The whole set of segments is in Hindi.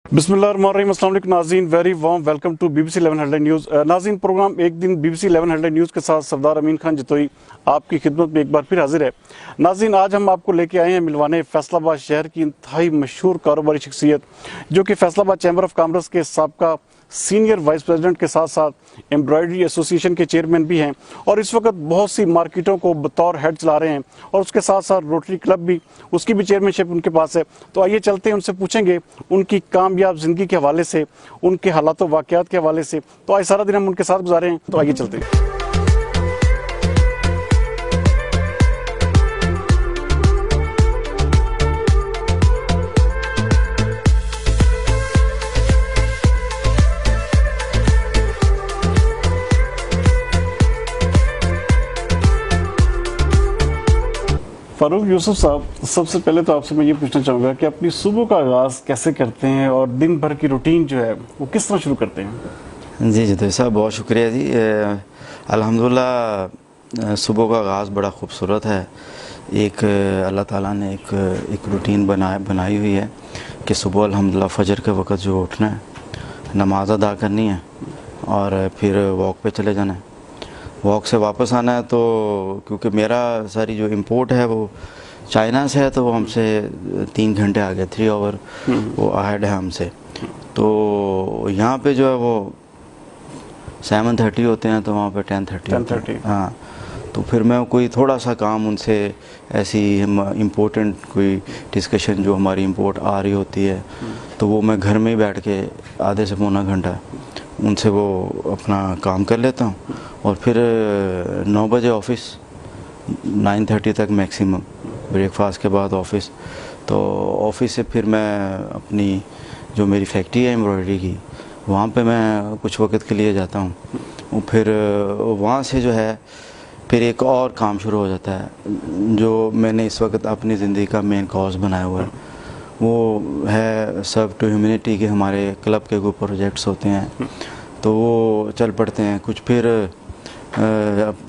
बिस्मिल्लाहिर्रहमानिर्रहीम, अस्सलाम वालेकुम नाज़रीन, very warm welcome to BBC 11 headline news. नाज़रीन, प्रोग्राम एक दिन BBC 11 हेडलाइन न्यूज़ के साथ सरदार अमीन खान जतोई आपकी खिदमत में एक बार फिर हाजिर है। नाज़रीन, आज हम आपको लेके आए हैं मिलवाने फैसलाबाद शहर की इंतहाई मशहूर कारोबारी शख्सियत जो कि फैसलाबाद चैम्बर ऑफ कॉमर्स के साबका सीनियर वाइस प्रेसिडेंट के साथ साथ एम्ब्रॉयडरी एसोसिएशन के चेयरमैन भी हैं और इस वक्त बहुत सी मार्केटों को बतौर हेड चला रहे हैं और उसके साथ साथ रोटरी क्लब भी, उसकी भी चेयरमैनशिप उनके पास है। तो आइए चलते हैं, उनसे पूछेंगे उनकी कामयाब जिंदगी के हवाले से, उनके हालात वाक़यात के हवाले से। तो आज सारा दिन हम उनके साथ गुजारे हैं, तो आइए चलते हैं। फारूक यूसुफ साहब, सबसे पहले तो आपसे मैं ये पूछना चाहूँगा कि अपनी सुबह का आगाज़ कैसे करते हैं और दिन भर की रूटीन जो है वो किस तरह शुरू करते हैं? जी जतोई साहब, बहुत शुक्रिया जी। अल्हम्दुलिल्लाह सुबह का आगाज़ बड़ा ख़ूबसूरत है। एक अल्लाह ताला ने एक रूटीन बनाई हुई है कि सुबह अल्हम्दुलिल्लाह फजर के वक्त जो उठना है, नमाज अदा करनी है और फिर वॉक पे चले जाना है। वॉक से वापस आना है तो क्योंकि मेरा सारी जो इंपोर्ट है वो चाइना से है, तो वो हमसे 3 घंटे आगे 3 आवर वो अहेड है हमसे। तो यहाँ पे जो है वो 7:30 होते हैं, तो वहाँ पे 10:30। हाँ, तो फिर मैं कोई थोड़ा सा काम उनसे ऐसी इम्पोर्टेंट कोई डिस्कशन जो हमारी इंपोर्ट आ रही होती है, तो वो मैं घर में ही बैठ के आधे से पौना घंटा उनसे वो अपना काम कर लेता हूँ और फिर 9 बजे ऑफिस, 9:30 तक मैक्सिमम, ब्रेकफास्ट के बाद ऑफिस। तो ऑफिस से फिर मैं अपनी जो मेरी फैक्ट्री है एम्ब्रॉयडरी की, वहाँ पे मैं कुछ वक्त के लिए जाता हूँ। फिर वहाँ से जो है फिर एक और काम शुरू हो जाता है जो मैंने इस वक्त अपनी ज़िंदगी का मेन कॉज बनाया हुआ है। वो है सर्व टू ह्यूमैनिटी के हमारे क्लब के कोई प्रोजेक्ट्स होते हैं तो वो चल पड़ते हैं। कुछ फिर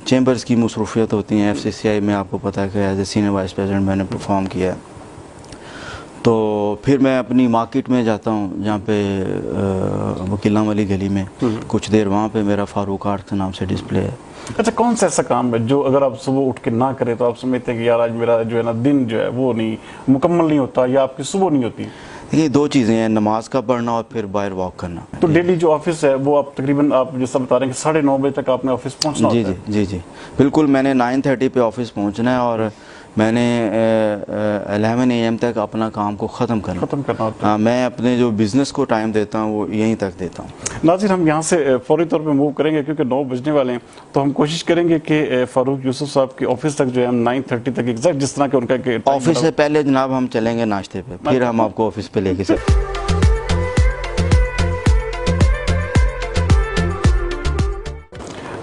चैम्बर्स की मसरूफियत होती हैं। FCCI में आपको पता है कि as a senior vice president मैंने परफॉर्म किया है। तो फिर मैं अपनी मार्केट में जाता हूँ जहाँ पे वकीलां वाली गली में कुछ देर वहाँ पे मेरा फारूक आर्ट नाम से डिस्प्ले है। अच्छा, कौन सा ऐसा काम है जो अगर आप सुबह उठ के ना करें तो आप समझते हैं कि यार आज मेरा जो है ना दिन जो है वो नहीं मुकम्मल नहीं होता या आपकी सुबह नहीं होती? ये 2 चीज़ें हैं, नमाज का पढ़ना और फिर बाहर वॉक करना। तो डेली जो ऑफिस है वो आप तकरीबन आप जैसा बता रहे हैं कि 9:30 बजे तक आपने ऑफिस पहुंचना होता है? जी बिल्कुल। मैंने 9:30 पे ऑफिस पहुंचना है और मैंने 11 AM तक अपना काम को ख़त्म करना होता है। हाँ, मैं अपने जो बिज़नेस को टाइम देता हूँ वो यहीं तक देता हूँ। नाज़रीन, हम यहाँ से फौरी तौर पे मूव करेंगे क्योंकि 9 बजने वाले हैं, तो हम कोशिश करेंगे कि फारूक यूसुफ साहब के ऑफिस तक जो है 9:30 तक एग्जैक्ट जिस तरह के उनका ऑफिस से पहले जनाब हम चलेंगे नाश्ते पे, फिर हम आपको ऑफिस पे लेके चलेंगे।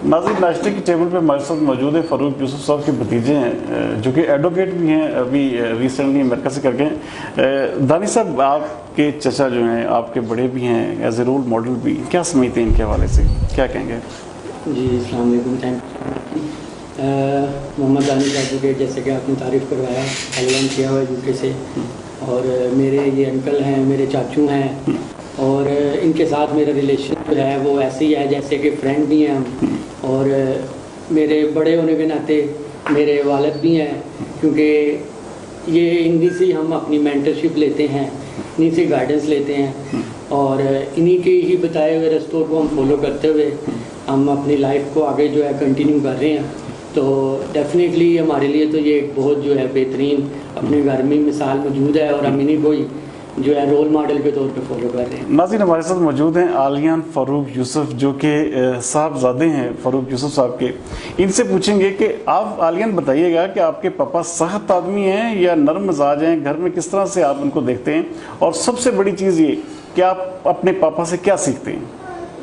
नाज़रीन, नाश्ते की टेबल पे हमारे साथ मौजूद है फारूक यूसुफ साहब के भतीजे हैं जो कि एडवोकेट भी हैं, अभी रिसेंटली अमेरिका से करके हैं। दानी साहब, आपके चचा जो हैं आपके बड़े भी हैं, एज ए रोल मॉडल भी, क्या समझते हैं इनके हवाले से, क्या कहेंगे? जी अस्सलाम वालेकुम। थैंक मोहम्मद दानी एडवोकेट, जैसे कि आपने तारीफ़ करवाया, एलएम किया हुआ UK से, और मेरे ये अंकल हैं, मेरे चाचू हैं, और इनके साथ मेरा रिलेशन जो है वो ऐसे ही है जैसे कि फ्रेंड भी हैं हम, और मेरे बड़े होने के नाते मेरे वालिद भी हैं, क्योंकि ये इन्हीं से हम अपनी मेंटरशिप लेते हैं, इन्हीं से गाइडेंस लेते हैं और इन्हीं के ही बताए हुए रास्तों को हम फॉलो करते हुए हम अपनी लाइफ को आगे जो है कंटिन्यू कर रहे हैं। तो डेफिनेटली हमारे लिए तो ये एक बहुत जो है बेहतरीन अपने घर में मिसाल मौजूद है और हम इन्हीं को ही जो है रोल मॉडल के तौर पे फॉलो कर रहे हैं। नाज़रीन, हमारे साथ मौजूद हैं आलियान फारूक यूसुफ जो कि साहबजादे हैं फारूक यूसुफ साहब के। इनसे पूछेंगे कि आप आलियान बताइएगा कि आपके पापा सख्त आदमी हैं या नरम मिजाज हैं, घर में किस तरह से आप उनको देखते हैं, और सबसे बड़ी चीज़ ये कि आप अपने पापा से क्या सीखते हैं?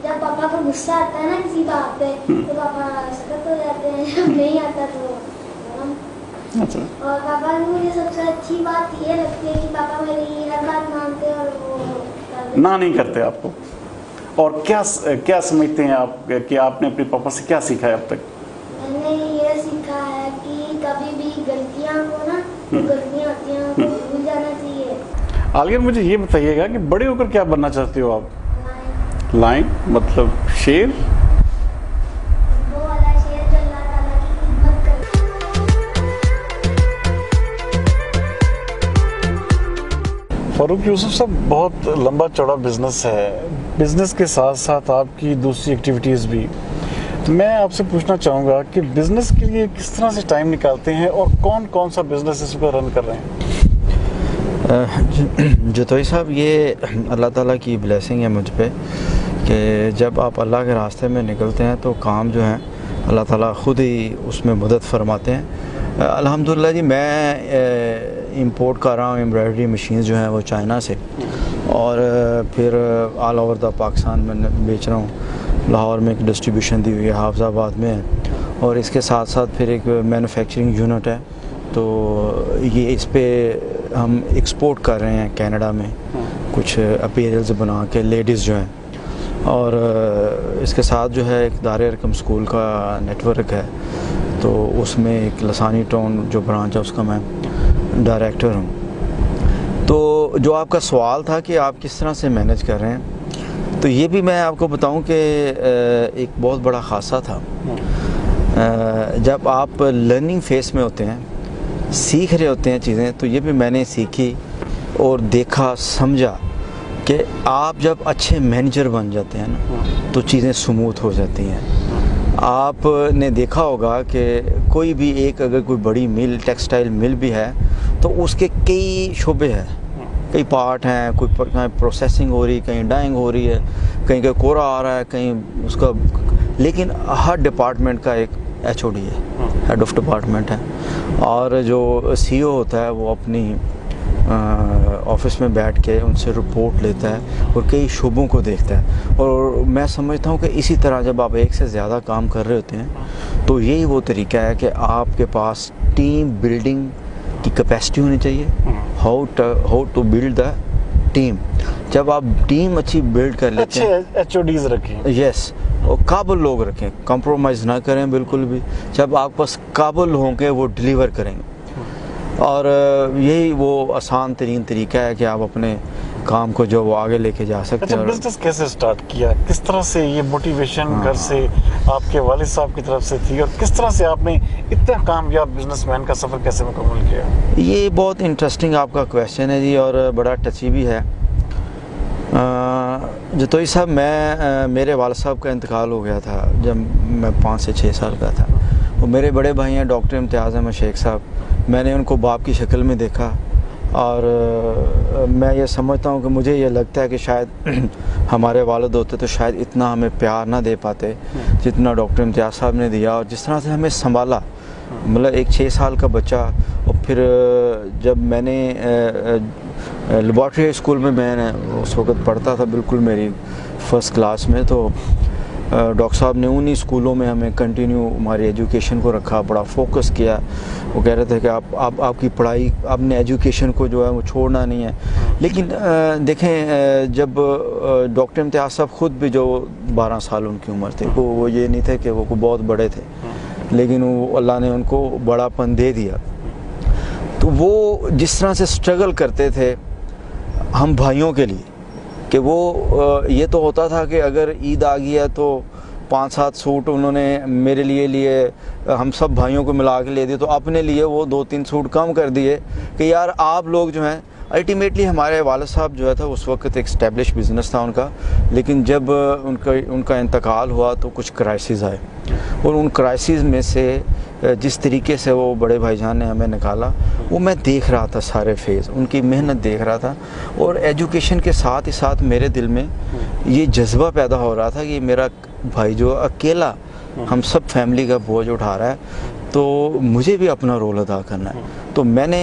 जब पापा को गुस्सा आता है ना किसी बात पे तो पापा सख्त हो जाते हैं, जब नहीं आता तो अच्छा। और पापा की मुझे सबसे अच्छी बात ये लगती है कि पापा मेरी हर बात मानते हैं और वो ना नहीं करते आपको। और क्या समझते हैं आप कि आपने अपने पापा से क्या सीखा है अब तक? मैंने ये सीखा है कि कभी भी गलतियां को ना, गलतियां होती हैं, भूल जाना चाहिए। आलिया, मुझे ये बताइएगा कि बड़े होकर क्या बनना चाहते हो आप? लाइन मतलब शेर? वो वाला शेर जो अल्लाह ताला की खिदमत करे। फारूक यूसुफ साहब, बहुत लंबा चौड़ा बिजनेस है, बिजनेस के साथ साथ आपकी दूसरी एक्टिविटीज़ भी। मैं आपसे पूछना चाहूँगा कि बिजनेस के लिए किस तरह से टाइम निकालते हैं और कौन कौन सा बिजनेस इस पर रन कर रहे हैं? जतोई साहब, ये अल्लाह ताला की ब्लेसिंग है मुझ पे कि जब आप अल्लाह के रास्ते में निकलते हैं तो काम जो है अल्लाह ताला ख़ुद ही उसमें मदद फरमाते हैं। अल्हम्दुलिल्लाह जी, मैं इंपोर्ट कर रहा हूँ एम्ब्रॉयडरी मशीन जो हैं वो चाइना से, और फिर ऑल ओवर द पाकिस्तान में बेच रहा हूँ। लाहौर में एक डिस्ट्रीब्यूशन दी हुई है, हाफजाबाद में है, और इसके साथ साथ फिर एक मैन्युफैक्चरिंग यूनिट है। तो ये इस पे हम एक्सपोर्ट कर रहे हैं कनाडा में, कुछ अपीयरल्स बना के लेडीज़ जो हैं, और इसके साथ जो है एक दार रकम स्कूल का नेटवर्क है, तो उसमें एक लसानी टाउन जो ब्रांच है उसका मैं डायरेक्टर हूँ। तो जो आपका सवाल था कि आप किस तरह से मैनेज कर रहे हैं, तो ये भी मैं आपको बताऊं कि एक बहुत बड़ा खासा था। जब आप लर्निंग फेस में होते हैं, सीख रहे होते हैं चीज़ें, तो ये भी मैंने सीखी और देखा समझा कि आप जब अच्छे मैनेजर बन जाते हैं ना, तो चीज़ें स्मूथ हो जाती हैं। आपने देखा होगा कि कोई भी एक अगर कोई बड़ी मिल, टेक्सटाइल मिल भी है, तो उसके कई शोबे हैं, कई पार्ट हैं, कोई प्रोसेसिंग हो रही है, कहीं डाइंग हो रही है, कहीं का कोरा आ रहा है, कहीं उसका, लेकिन हर डिपार्टमेंट का एक HOD है, हेड ऑफ डिपार्टमेंट है, और जो CEO होता है वो अपनी ऑफिस में बैठ के उनसे रिपोर्ट लेता है और कई शोबों को देखता है। और मैं समझता हूँ कि इसी तरह जब आप एक से ज़्यादा काम कर रहे होते हैं, तो यही वो तरीका है कि आपके पास टीम बिल्डिंग की कैपेसिटी होनी चाहिए। How to build the team. जब आप टीम अच्छी बिल्ड कर लेते हैं, अच्छे HODs रखें, यस, और काबिल लोग रखें, कंप्रोमाइज़ ना करें बिल्कुल भी। जब आपके पास काबिल होंगे वो डिलीवर करेंगे, और यही वो आसान तरीन तरीका है कि आप अपने काम को जो वो आगे लेके जा सकते अच्छा, हैं। बिजनेस कैसे स्टार्ट किया, किस तरह से ये मोटिवेशन घर से आपके वालिद साहब की तरफ से थी, और किस तरह से आपने इतना कामयाब बिजनेसमैन का सफ़र कैसे मुकम्मल किया? ये बहुत इंटरेस्टिंग आपका क्वेश्चन है जी, और बड़ा टची भी है। जतोई साहब, मेरे वालिद साहब का इंतकाल हो गया था जब मैं 5 से 6 साल का था। वो मेरे बड़े भाई हैं डॉक्टर इम्तियाज़ अहमद शेख साहब, मैंने उनको बाप की शक्ल में देखा, और मैं ये समझता हूँ कि मुझे ये लगता है कि शायद हमारे वालिद होते तो शायद इतना हमें प्यार ना दे पाते जितना डॉक्टर इम्तियाज़ साहब ने दिया, और जिस तरह से हमें संभाला। मतलब एक 6 साल का बच्चा, और फिर जब मैंने लेबॉर्ट्री स्कूल में मैंने उस वक़्त पढ़ता था, बिल्कुल मेरी फ़र्स्ट क्लास में, तो डॉक्टर साहब ने उन्हीं स्कूलों में हमें कंटिन्यू हमारी एजुकेशन को रखा, बड़ा फोकस किया। वो कह रहे थे कि आपकी पढ़ाई, आपने एजुकेशन को जो है वो छोड़ना नहीं है। लेकिन देखें, जब डॉक्टर इम्तियाज़ साहब ख़ुद भी जो 12 साल उनकी उम्र थी, वो ये नहीं थे कि वो बहुत बड़े थे, लेकिन वो अल्लाह ने उनको बड़ापन दे दिया। तो वो जिस तरह से स्ट्रगल करते थे हम भाइयों के लिए, कि वो ये तो होता था कि अगर ईद आ गई है तो 5-7 सूट उन्होंने मेरे लिए हम सब भाइयों को मिला के ले दिए, तो अपने लिए वो 2-3 सूट कम कर दिए कि यार आप लोग जो हैं। अल्टीमेटली हमारे वालिद साहब जो है था उस वक्त एक स्टैब्लिश बिज़नेस था उनका, लेकिन जब उनका इंतकाल हुआ तो कुछ क्राइसिस आए, और उन क्राइसिस में से जिस तरीके से वो बड़े भाईजान ने हमें निकाला, वो मैं देख रहा था, सारे फेज़ उनकी मेहनत देख रहा था, और एजुकेशन के साथ ही साथ मेरे दिल में ये जज्बा पैदा हो रहा था कि मेरा भाई जो अकेला हम सब फैमिली का बोझ उठा रहा है, तो मुझे भी अपना रोल अदा करना है। तो मैंने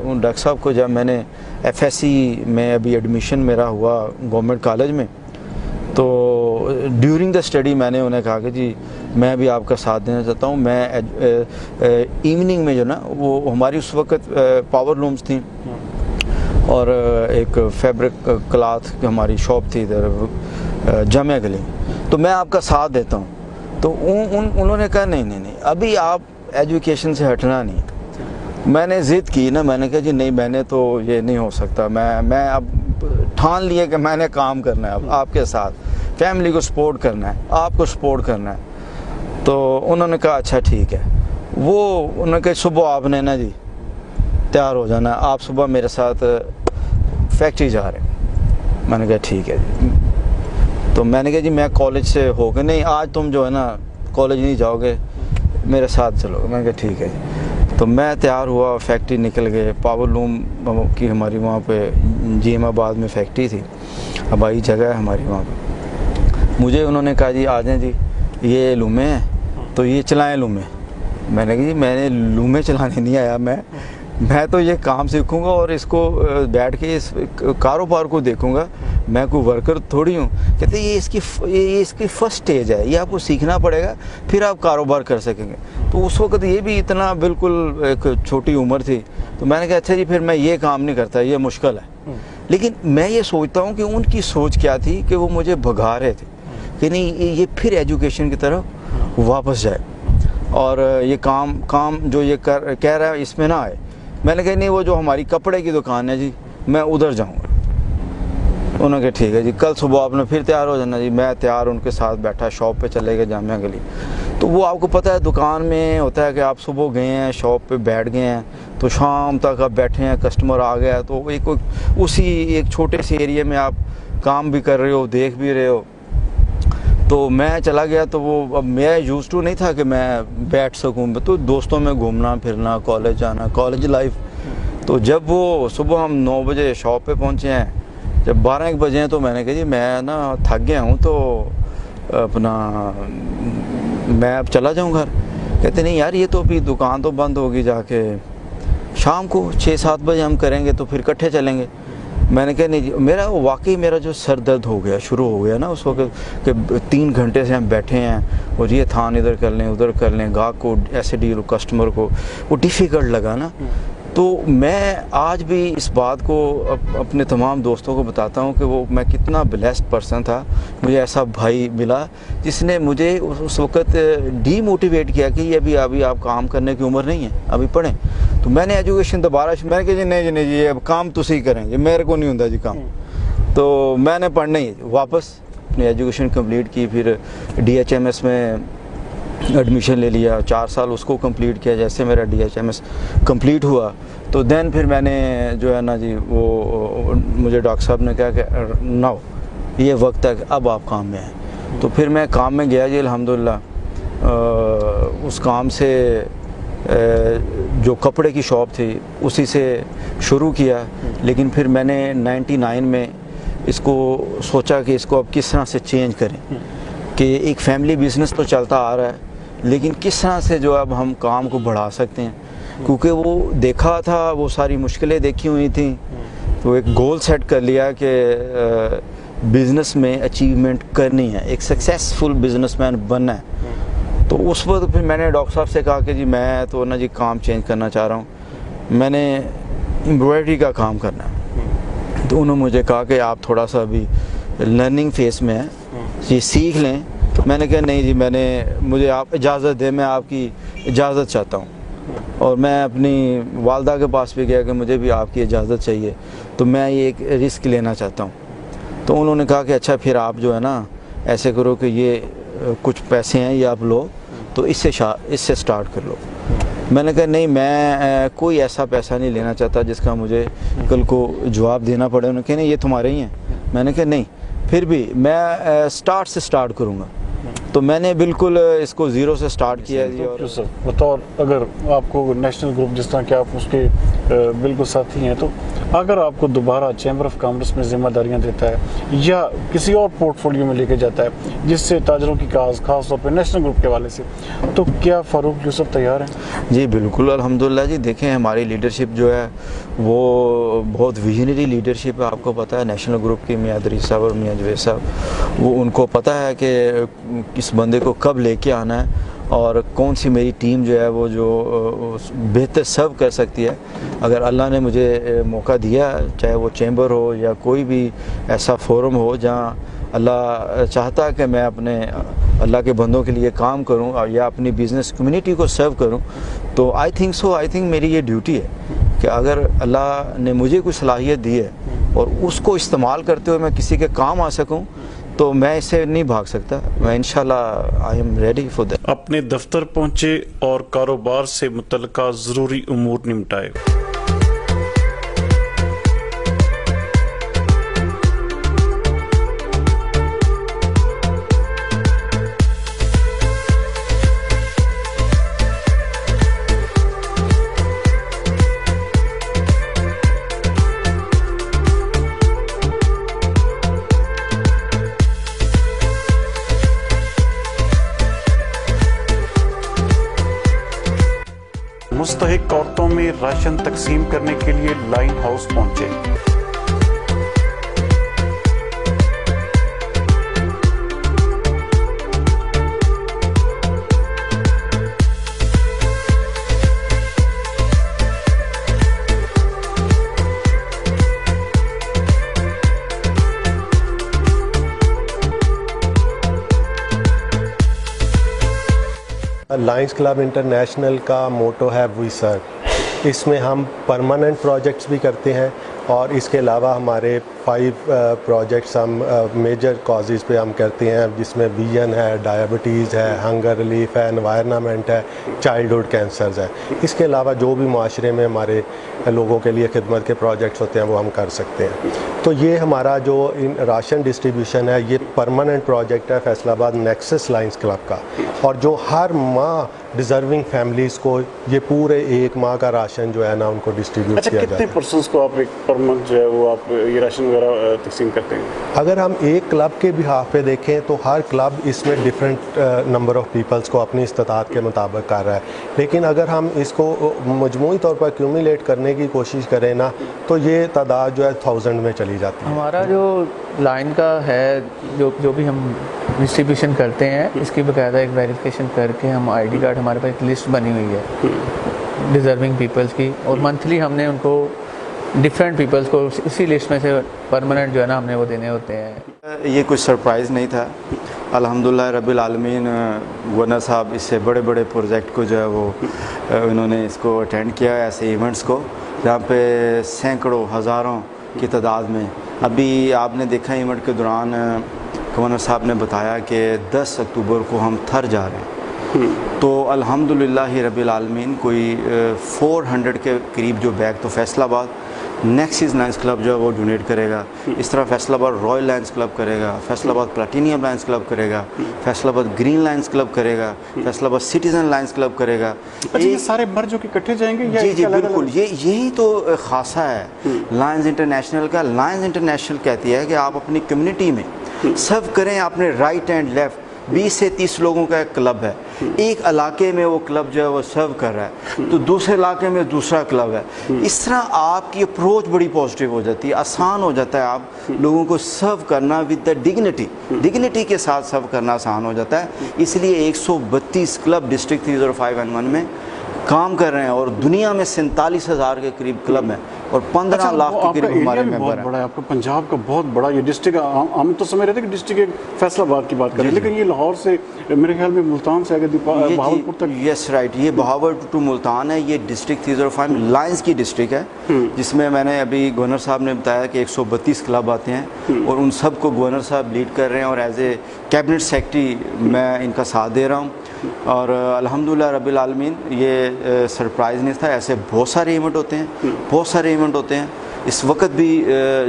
उन डॉक्टर साहब को, जब मैंने FSC में अभी एडमिशन मेरा हुआ गवर्नमेंट कॉलेज में, तो ड्यूरिंग द स्टडी मैंने उन्हें कहा कि जी मैं भी आपका साथ देना चाहता हूँ। मैं इवनिंग में जो ना, वो हमारी उस वक्त पावर लूम्स थी, और एक फैब्रिक क्लॉथ की हमारी शॉप थी इधर जामिया गली, तो मैं आपका साथ देता हूँ। तो उन्होंने कहा नहीं, अभी आप एजुकेशन से हटना नहीं, मैंने ज़िद की ना, मैंने कहा जी नहीं, मैंने तो ये नहीं हो सकता, मैं अब ठान लिया कि मैंने काम करना है, अब आपके साथ फैमिली को सपोर्ट करना है, आपको सपोर्ट करना है। तो उन्होंने कहा अच्छा ठीक है। वो उन्होंने कहा सुबह आपने ना जी तैयार हो जाना, आप सुबह मेरे साथ फैक्ट्री जा रहे हैं। मैंने कहा ठीक है जी। तो मैंने कहा जी मैं कॉलेज से होकर, नहीं आज तुम जो है ना कॉलेज नहीं जाओगे, मेरे साथ चलोगे। मैंने कहा ठीक है जी। तो मैं तैयार हुआ, फैक्ट्री निकल गए। पावर लूम की हमारी वहाँ पे जीमाबाद में फैक्ट्री थी, हवाई जगह है हमारी वहाँ पे। मुझे उन्होंने कहा जी आ जाएँ जी, ये लूमें हैं तो ये चलाएँ लूमें। मैंने कहा जी मैंने लूमें चलाने नहीं आया, मैं तो ये काम सीखूंगा और इसको बैठ के इस कारोबार को देखूंगा, मैं कोई वर्कर थोड़ी हूँ। कहते ये इसकी फर्स्ट स्टेज है, ये आपको सीखना पड़ेगा, फिर आप कारोबार कर सकेंगे। तो उस वक्त ये भी इतना बिल्कुल एक छोटी उम्र थी। तो मैंने कहा अच्छा जी फिर मैं ये काम नहीं करता, ये मुश्किल है। लेकिन मैं ये सोचता हूँ कि उनकी सोच क्या थी कि वो मुझे भगा रहे थे कि नहीं ये फिर एजुकेशन की तरफ वापस जाए और ये काम जो ये कह रहा है इसमें ना आए। मैंने कहा नहीं, वो जो हमारी कपड़े की दुकान है जी, मैं उधर जाऊंगा। उन्होंने कहा ठीक है जी, कल सुबह आपने फिर तैयार हो जाना जी। मैं तैयार उनके साथ बैठा, शॉप पे चले गए जामिया गली। तो वो आपको पता है दुकान में होता है कि आप सुबह गए हैं, शॉप पे बैठ गए हैं, तो शाम तक आप बैठे हैं, कस्टमर आ गया, तो उसी एक छोटे से एरिया में आप काम भी कर रहे हो, देख भी रहे हो। तो मैं चला गया, तो वो अब मैं यूज़ टू नहीं था कि मैं बैठ सकूं, तो दोस्तों में घूमना फिरना, कॉलेज जाना, कॉलेज लाइफ। तो जब वो सुबह हम 9 बजे शॉप पे पहुंचे हैं, जब 12-1 बजे हैं, तो मैंने कहा जी मैं ना थक गया हूं, तो अपना मैं अब चला जाऊं घर। कहते नहीं यार, ये तो अभी दुकान तो बंद होगी, जाके शाम को 6-7 बजे हम करेंगे, तो फिर इकट्ठे चलेंगे। मैंने कहा नहीं, मेरा जो सर दर्द हो गया, शुरू हो गया ना उस वक्त कि 3 घंटे से हम बैठे हैं और ये थान इधर कर लें उधर कर लें, गाहक को ऐसे डील, कस्टमर को, वो डिफ़िकल्ट लगा ना। तो मैं आज भी इस बात को अपने तमाम दोस्तों को बताता हूँ कि वो मैं कितना ब्लेस्ड पर्सन था, मुझे ऐसा भाई मिला जिसने मुझे उस वक़्त डीमोटिवेट किया कि ये अभी आप काम करने की उम्र नहीं है, अभी पढ़ें। तो मैंने एजुकेशन दोबारा, मैंने कहा जी नहीं जी अब काम तुम ही करें जी, मेरे को नहीं होता जी काम। तो मैंने पढ़ना ही वापस अपनी एजुकेशन कंप्लीट की, फिर DHMS में एडमिशन ले लिया, 4 साल उसको कंप्लीट किया। जैसे मेरा DHMS कंप्लीट हुआ तो देन फिर मैंने जो है ना जी, वो मुझे डॉक्टर साहब ने कहा कि नाउ ये वक्त है, अब आप काम में हैं। तो फिर मैं काम में गया जी, अल्हम्दुलिल्लाह। उस काम से जो कपड़े की शॉप थी उसी से शुरू किया, लेकिन फिर मैंने 99 में इसको सोचा कि इसको अब किस तरह से चेंज करें, कि एक फैमिली बिजनेस तो चलता आ रहा है, लेकिन किस तरह से जो अब हम काम को बढ़ा सकते हैं। क्योंकि वो देखा था, वो सारी मुश्किलें देखी हुई थी, तो एक गोल सेट कर लिया कि बिज़नेस में अचीवमेंट करनी है, एक सक्सेसफुल बिजनेसमैन बनना है। तो उस वक्त फिर मैंने डॉक्टर साहब से कहा कि जी मैं तो ना जी काम चेंज करना चाह रहा हूँ, मैंने एम्ब्रॉयडरी का काम करना है। तो उन्होंने मुझे कहा कि आप थोड़ा सा अभी लर्निंग फेस में हैं, ये सीख लें। मैंने कहा नहीं जी, मुझे आप इजाज़त दें, मैं आपकी इजाज़त चाहता हूँ। और मैं अपनी वालदा के पास भी गया कि मुझे भी आपकी इजाज़त चाहिए, तो मैं ये एक रिस्क लेना चाहता हूँ। तो उन्होंने कहा कि अच्छा फिर आप जो है ना ऐसे करो कि ये कुछ पैसे हैं ये आप लो, तो इससे स्टार्ट कर लो। मैंने कहा नहीं, मैं कोई ऐसा पैसा नहीं लेना चाहता जिसका मुझे कल को जवाब देना पड़े। उन्होंने कहा नहीं ये तुम्हारे ही हैं। मैंने कहा नहीं, फिर भी मैं स्टार्ट करूँगा। तो मैंने बिल्कुल इसको ज़ीरो से स्टार्ट किया जी। और बतौर अगर आपको नेशनल ग्रुप, जिस तरह के आप उसके बिल्कुल साथी हैं, तो अगर आपको दोबारा चैम्बर ऑफ कॉमर्स में जिम्मेदारियां देता है या किसी और पोर्टफोलियो में लेके जाता है जिससे ताजरों की खास तौर पे नेशनल ग्रुप के हवाले से, तो क्या फ़ारूक यूसुफ तैयार हैं? जी बिल्कुल, अल्हम्दुलिल्लाह जी। देखें हमारी लीडरशिप जो है वो बहुत विजनरी लीडरशिप है। आपको पता है नेशनल ग्रुप की मियां दरीस साहब और मियां जवेद साहब, वो उनको पता है कि किस बंदे को कब लेके आना है और कौन सी मेरी टीम जो है वो जो बेहतर सर्व कर सकती है। अगर अल्लाह ने मुझे मौका दिया, चाहे वो चैम्बर हो या कोई भी ऐसा फोरम हो जहां अल्लाह चाहता है कि मैं अपने अल्लाह के बंदों के लिए काम करूं और या अपनी बिज़नेस कम्युनिटी को सर्व करूं, तो आई थिंक मेरी ये ड्यूटी है कि अगर अल्लाह ने मुझे कोई सलाहियत दी है और उसको इस्तेमाल करते हुए मैं किसी के काम आ सकूं, तो मैं इससे नहीं भाग सकता। मैं इंशाल्लाह I am ready for that. अपने दफ्तर पहुंचे और कारोबार से मुतल्लिका ज़रूरी उमूर निपटाए। मुस्तहिक औरतों में राशन तकसीम करने के लिए लाइन हाउस पहुंचे। लायंस क्लब इंटरनेशनल का मोटो है वी सर्व। इसमें हम परमानेंट प्रोजेक्ट्स भी करते हैं और इसके अलावा हमारे 5 प्रोजेक्ट्स हम मेजर कॉजेज़ पे हम करते हैं, जिसमें विजन है, डायबिटीज़ है, हंगर रिलीफ है, एनवायरनमेंट है, चाइल्डहुड कैंसर्स है। इसके अलावा जो भी माशरे में हमारे लोगों के लिए खिदमत के प्रोजेक्ट्स होते हैं वो हम कर सकते हैं। तो ये हमारा जो राशन डिस्ट्रीब्यूशन है ये परमानेंट प्रोजेक्ट है फैसलाबाद नेक्सस लायंस क्लब का, और जो हर माह डिज़र्विंग फैमिलीज़ को ये पूरे 1 माह का राशन जो है ना उनको डिस्ट्रीब्यूट किया जाता है। कितने पर्सन्स को आप एक पर मंथ जो है वो आप ये राशन वगैरह तकसीम करते हैं? अगर हम एक क्लब के बिहाफ पे देखें तो हर क्लब इसमें डिफरेंट नंबर ऑफ़ पीपल्स को अपनी इस्तात के मुताबिक कर रहा है, लेकिन अगर हम इसको मजमूई तौर पर क्यूमुलेट करने की कोशिश करें ना तो ये तादाद जो है 1000 में चली जाती है। हमारा जो लाइन का है जो भी हम डिस्ट्रीब्यूशन करते हैं, इसकी बाकायदा एक वेरिफिकेशन करके हम आईडी कार्ड, हमारे पास एक लिस्ट बनी हुई है डिज़र्विंग पीपल्स की, और मंथली हमने उनको डिफरेंट पीपल्स को उसी लिस्ट में से परमानेंट जो है ना हमने वो देने होते हैं। ये कुछ सरप्राइज़ नहीं था। अल्हम्दुलिल्लाह रब्बिल आलमीन, गवर्नर साहब इससे बड़े बड़े प्रोजेक्ट को जो है वो उन्होंने इसको अटेंड किया, ऐसे इवेंट्स को जहाँ पे सैकड़ों हज़ारों की तादाद में। अभी आपने देखा इवेंट के दौरान गवर्नर साहब ने बताया कि 10 अक्टूबर को हम थर जा रहे हैं, तो अल्हम्दुलिल्लाह रब्बिल आलमीन कोई 400 के करीब जो बैग तो फैसलाबाद नेक्सस लायंस क्लब जो है वो डोनेट करेगा। इस तरह फैसलाबाद रॉयल लायंस क्लब करेगा, फैसलाबाद प्लैटिनियम लायंस क्लब करेगा, फैसलाबाद ग्रीन लायंस क्लब करेगा, फैसलाबाद सिटीज़न लायंस क्लब करेगा। ये सारे मर्ज के इकट्ठे जाएंगे या जी बिल्कुल, यही तो खासा है लायंस इंटरनेशनल का। लायंस इंटरनेशनल कहती है कि आप अपनी कम्युनिटी में सर्व करें, अपने राइट एंड लेफ़्ट 20 से 30 लोगों का एक क्लब है, एक इलाके में वो क्लब जो है वो सर्व कर रहा है, तो दूसरे इलाके में दूसरा क्लब है। इस तरह आपकी अप्रोच बड़ी पॉजिटिव हो जाती है, आसान हो जाता है आप लोगों को सर्व करना विद द डिग्निटी के साथ सर्व करना आसान हो जाता है। इसलिए 132 क्लब डिस्ट्रिक्ट 305N1 में काम कर रहे हैं और दुनिया में 47,000 के करीब क्लब हैं और 15 लाख के करीब हमारे मेंबर हैं। बड़ा है आपका पंजाब का, बहुत बड़ा ये डिस्ट्रिक्ट। हम तो समझ रहे थे कि डिस्ट्रिक्ट एक फैसलाबाद की बात करें, लेकिन ये लाहौर से, मेरे ख्याल में मुल्तान से आगे बहावलपुर तक। यस राइट, ये बहावलपुर टू मुल्तान है। ये डिस्ट्रिक्ट 305 लायंस की डिस्ट्रिक्ट है, जिसमें मैंने अभी गवर्नर साहब ने बताया कि 132 क्लब आते हैं और उन सब को गवर्नर साहब लीड कर रहे हैं और एज ए कैबिनेट सेक्रेटरी मैं इनका साथ दे रहा हूँ। और अल्हम्दुलिल्लाह रब्बिल आलमीन ये सरप्राइज़ नहीं था, ऐसे बहुत सारे इवेंट होते हैं। इस वक्त भी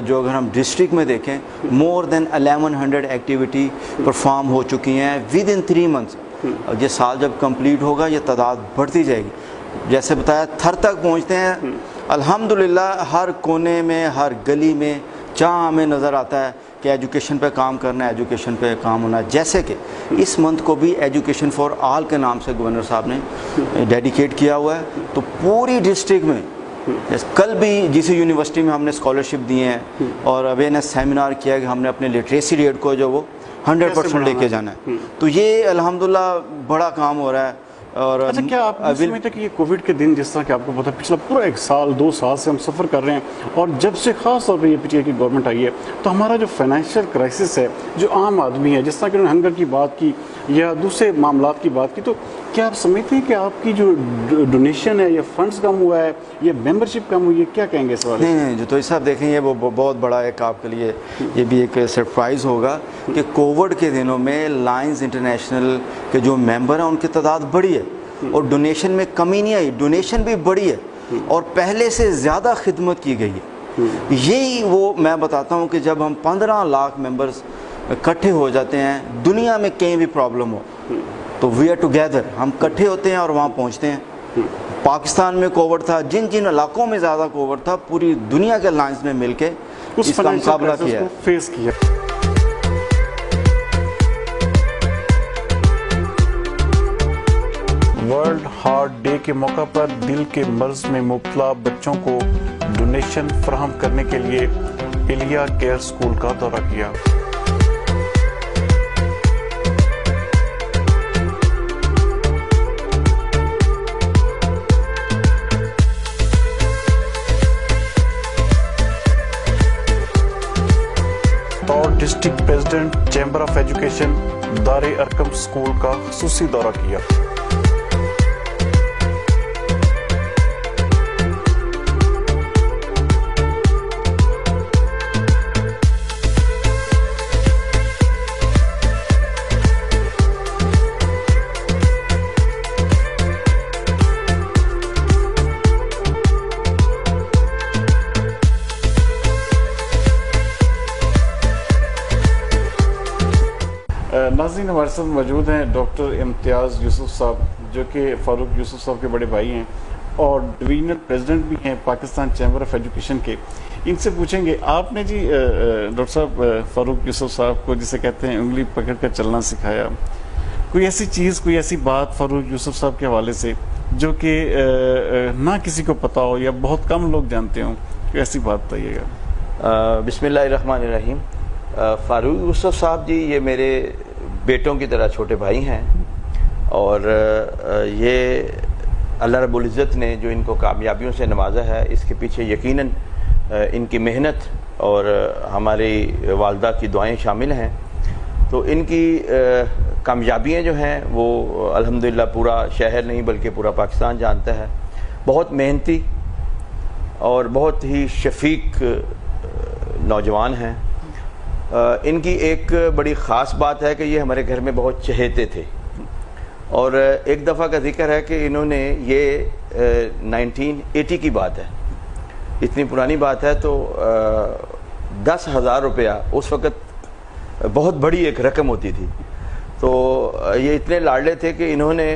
जो अगर हम डिस्ट्रिक्ट में देखें, मोर देन 1100 एक्टिविटी परफॉर्म हो चुकी हैं विद इन 3 मंथ्स। ये साल जब कंप्लीट होगा ये तादाद बढ़ती जाएगी। जैसे बताया थर तक पहुँचते हैं, अल्हम्दुलिल्लाह हर कोने में, हर गली में जहाँ हमें नज़र आता है कि एजुकेशन पे काम करना है, एजुकेशन पे काम होना है। जैसे कि इस मंथ को भी एजुकेशन फॉर ऑल के नाम से गवर्नर साहब ने डेडिकेट किया हुआ है, तो पूरी डिस्ट्रिक्ट में कल भी जीसी यूनिवर्सिटी में हमने स्कॉलरशिप दिए हैं और अवेयरनेस सेमिनार किया कि हमने अपने लिटरेसी रेट को जो वो 100% लेके जाना है। तो ये अल्हम्दुलिल्लाह बड़ा काम हो रहा है और अच्छा, क्या आप समझते हैं कि ये कोविड के दिन, जिस तरह कि आपको पता है पिछला पूरा 1 साल 2 साल से हम सफ़र कर रहे हैं, और जब से खास तौर पर ये पीटीआई की गवर्नमेंट आई है, तो हमारा जो फाइनेंशियल क्राइसिस है, जो आम आदमी है, जिस तरह कि उन्होंने हंगर की बात की या दूसरे मामला की बात की, तो क्या आप समझते हैं कि आपकी जो डोनेशन है या फंड्स कम हुआ है या मेंबरशिप कम हुई है, क्या कहेंगे इस बारे में? नहीं, जो तो साहब देखेंगे वो बहुत बड़ा एक आपके लिए ये भी एक सरप्राइज़ होगा कि कोविड के दिनों में लायंस इंटरनेशनल के जो मेंबर हैं उनकी तादाद बढ़ी है और डोनेशन में कमी नहीं आई, डोनेशन भी बढ़ी है और पहले से ज़्यादा खिदमत की गई है। यही वो मैं बताता हूँ कि जब हम 15 लाख मेंबर्स इकट्ठे हो जाते हैं, दुनिया में कहीं भी प्रॉब्लम हो तो वी आर टुगेदर, हम इकट्ठे होते हैं और वहाँ पहुँचते हैं। पाकिस्तान में कोविड था, जिन जिन इलाकों में ज़्यादा कोविड था, पूरी दुनिया के लाइंस में मिलके इसका मुकाबला किया, फेस किया। वर्ल्ड हार्ट डे के मौका पर दिल के मर्ज में मुब्तला बच्चों को डोनेशन फराहम करने के लिए इलिया केयर स्कूल का दौरा किया। और district president chamber of education दारे अरकम स्कूल का खुसूसी दौरा किया। नाज़रीन, हमारे साथ मौजूद हैं डॉक्टर इम्तियाज़ यूसुफ साहब, जो कि फ़ारूक यूसुफ साहब के बड़े भाई हैं और डिवीजनल प्रेसिडेंट भी हैं पाकिस्तान चैम्बर ऑफ एजुकेशन के। इनसे पूछेंगे, आपने जी डॉक्टर साहब फ़ारूक यूसुफ साहब को, जिसे कहते हैं उंगली पकड़ कर चलना सिखाया, कोई ऐसी चीज़, कोई ऐसी बात फ़ारूक यूसुफ साहब के हवाले से जो कि ना किसी को पता हो या बहुत कम लोग जानते हों, कोई ऐसी बात बताइएगा। बिस्मिल्लाहिर्रहमानिर्रहीम। फ़ारूक यूसुफ साहब जी ये मेरे बेटों की तरह छोटे भाई हैं और ये अल्लाह रब्बुल इज़्ज़त ने जो इनको कामयाबियों से नवाजा है, इसके पीछे यकीनन इनकी मेहनत और हमारी वालदा की दुआएं शामिल हैं। तो इनकी कामयाबियाँ जो हैं वो अल्हम्दुलिल्लाह पूरा शहर नहीं बल्कि पूरा पाकिस्तान जानता है। बहुत मेहनती और बहुत ही शफीक नौजवान हैं। इनकी एक बड़ी ख़ास बात है कि ये हमारे घर में बहुत चहेते थे और एक दफ़ा का जिक्र है कि इन्होंने ये 1980 की बात है, इतनी पुरानी बात है, तो 10,000 रुपया उस वक़्त बहुत बड़ी एक रकम होती थी। तो ये इतने लाडले थे कि इन्होंने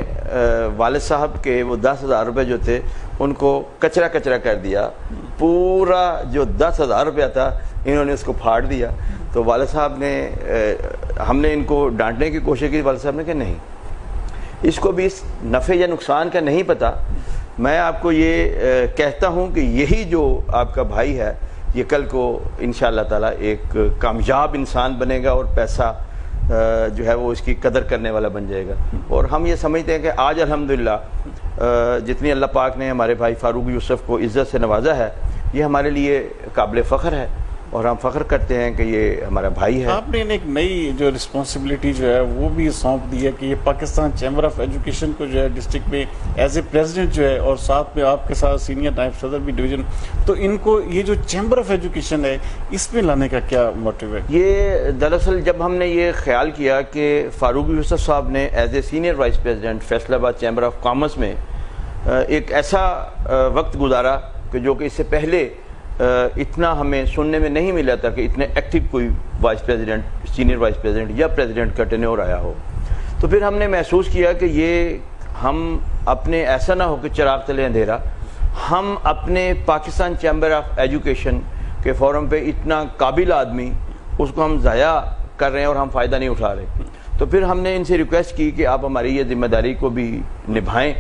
वालिद साहब के वो 10,000 रुपये जो थे उनको कचरा कचरा कर दिया। पूरा जो 10,000 रुपया था इन्होंने उसको फाड़ दिया। तो वालिद साहब ने हमने इनको डांटने की कोशिश की। वालिद साहब ने कहा नहीं, इसको भी इस नफ़े या नुकसान का नहीं पता। मैं आपको ये कहता हूँ कि यही जो आपका भाई है ये कल को इंशाअल्लाह ताला एक कामयाब इंसान बनेगा और पैसा जो है वो इसकी कदर करने वाला बन जाएगा। और हम ये समझते हैं कि आज अल्हम्दुलिल्लाह जितनी अल्लाह पाक ने हमारे भाई फ़ारूक यूसुफ को इज़्ज़त से नवाजा है, ये हमारे लिए काबिल फ़ख्र है और हम फ़ख्र करते हैं कि ये हमारा भाई है। आपने एक नई जो रिस्पॉन्सिबिलिटी जो है वो भी सौंप दी है कि ये पाकिस्तान चैम्बर ऑफ एजुकेशन को जो है डिस्ट्रिक्ट में एज ए प्रेसिडेंट जो है, और साथ में आपके साथ सीनियर नायब सदर भी डिवीज़न, तो इनको ये जो चैम्बर ऑफ एजुकेशन है इसमें लाने का क्या मोटिव है? ये दरअसल जब हमने ये ख्याल किया कि फ़ारूक यूसुफ साहब ने as a senior vice president Faisalabad chamber of commerce में एक ऐसा वक्त गुजारा कि जो कि इससे पहले इतना हमें सुनने में नहीं मिला था कि इतने एक्टिव कोई vice president, senior vice president या प्रेसिडेंट का टेन्योर आया हो। तो फिर हमने महसूस किया कि ये हम अपने ऐसा ना हो कि चिराग तले अंधेरा, हम अपने पाकिस्तान चैम्बर ऑफ एजुकेशन के फोरम पे इतना काबिल आदमी उसको हम ज़ाया कर रहे हैं और हम फ़ायदा नहीं उठा रहे। तो फिर हमने इनसे रिक्वेस्ट की कि आप हमारी ये जिम्मेदारी को भी निभाएं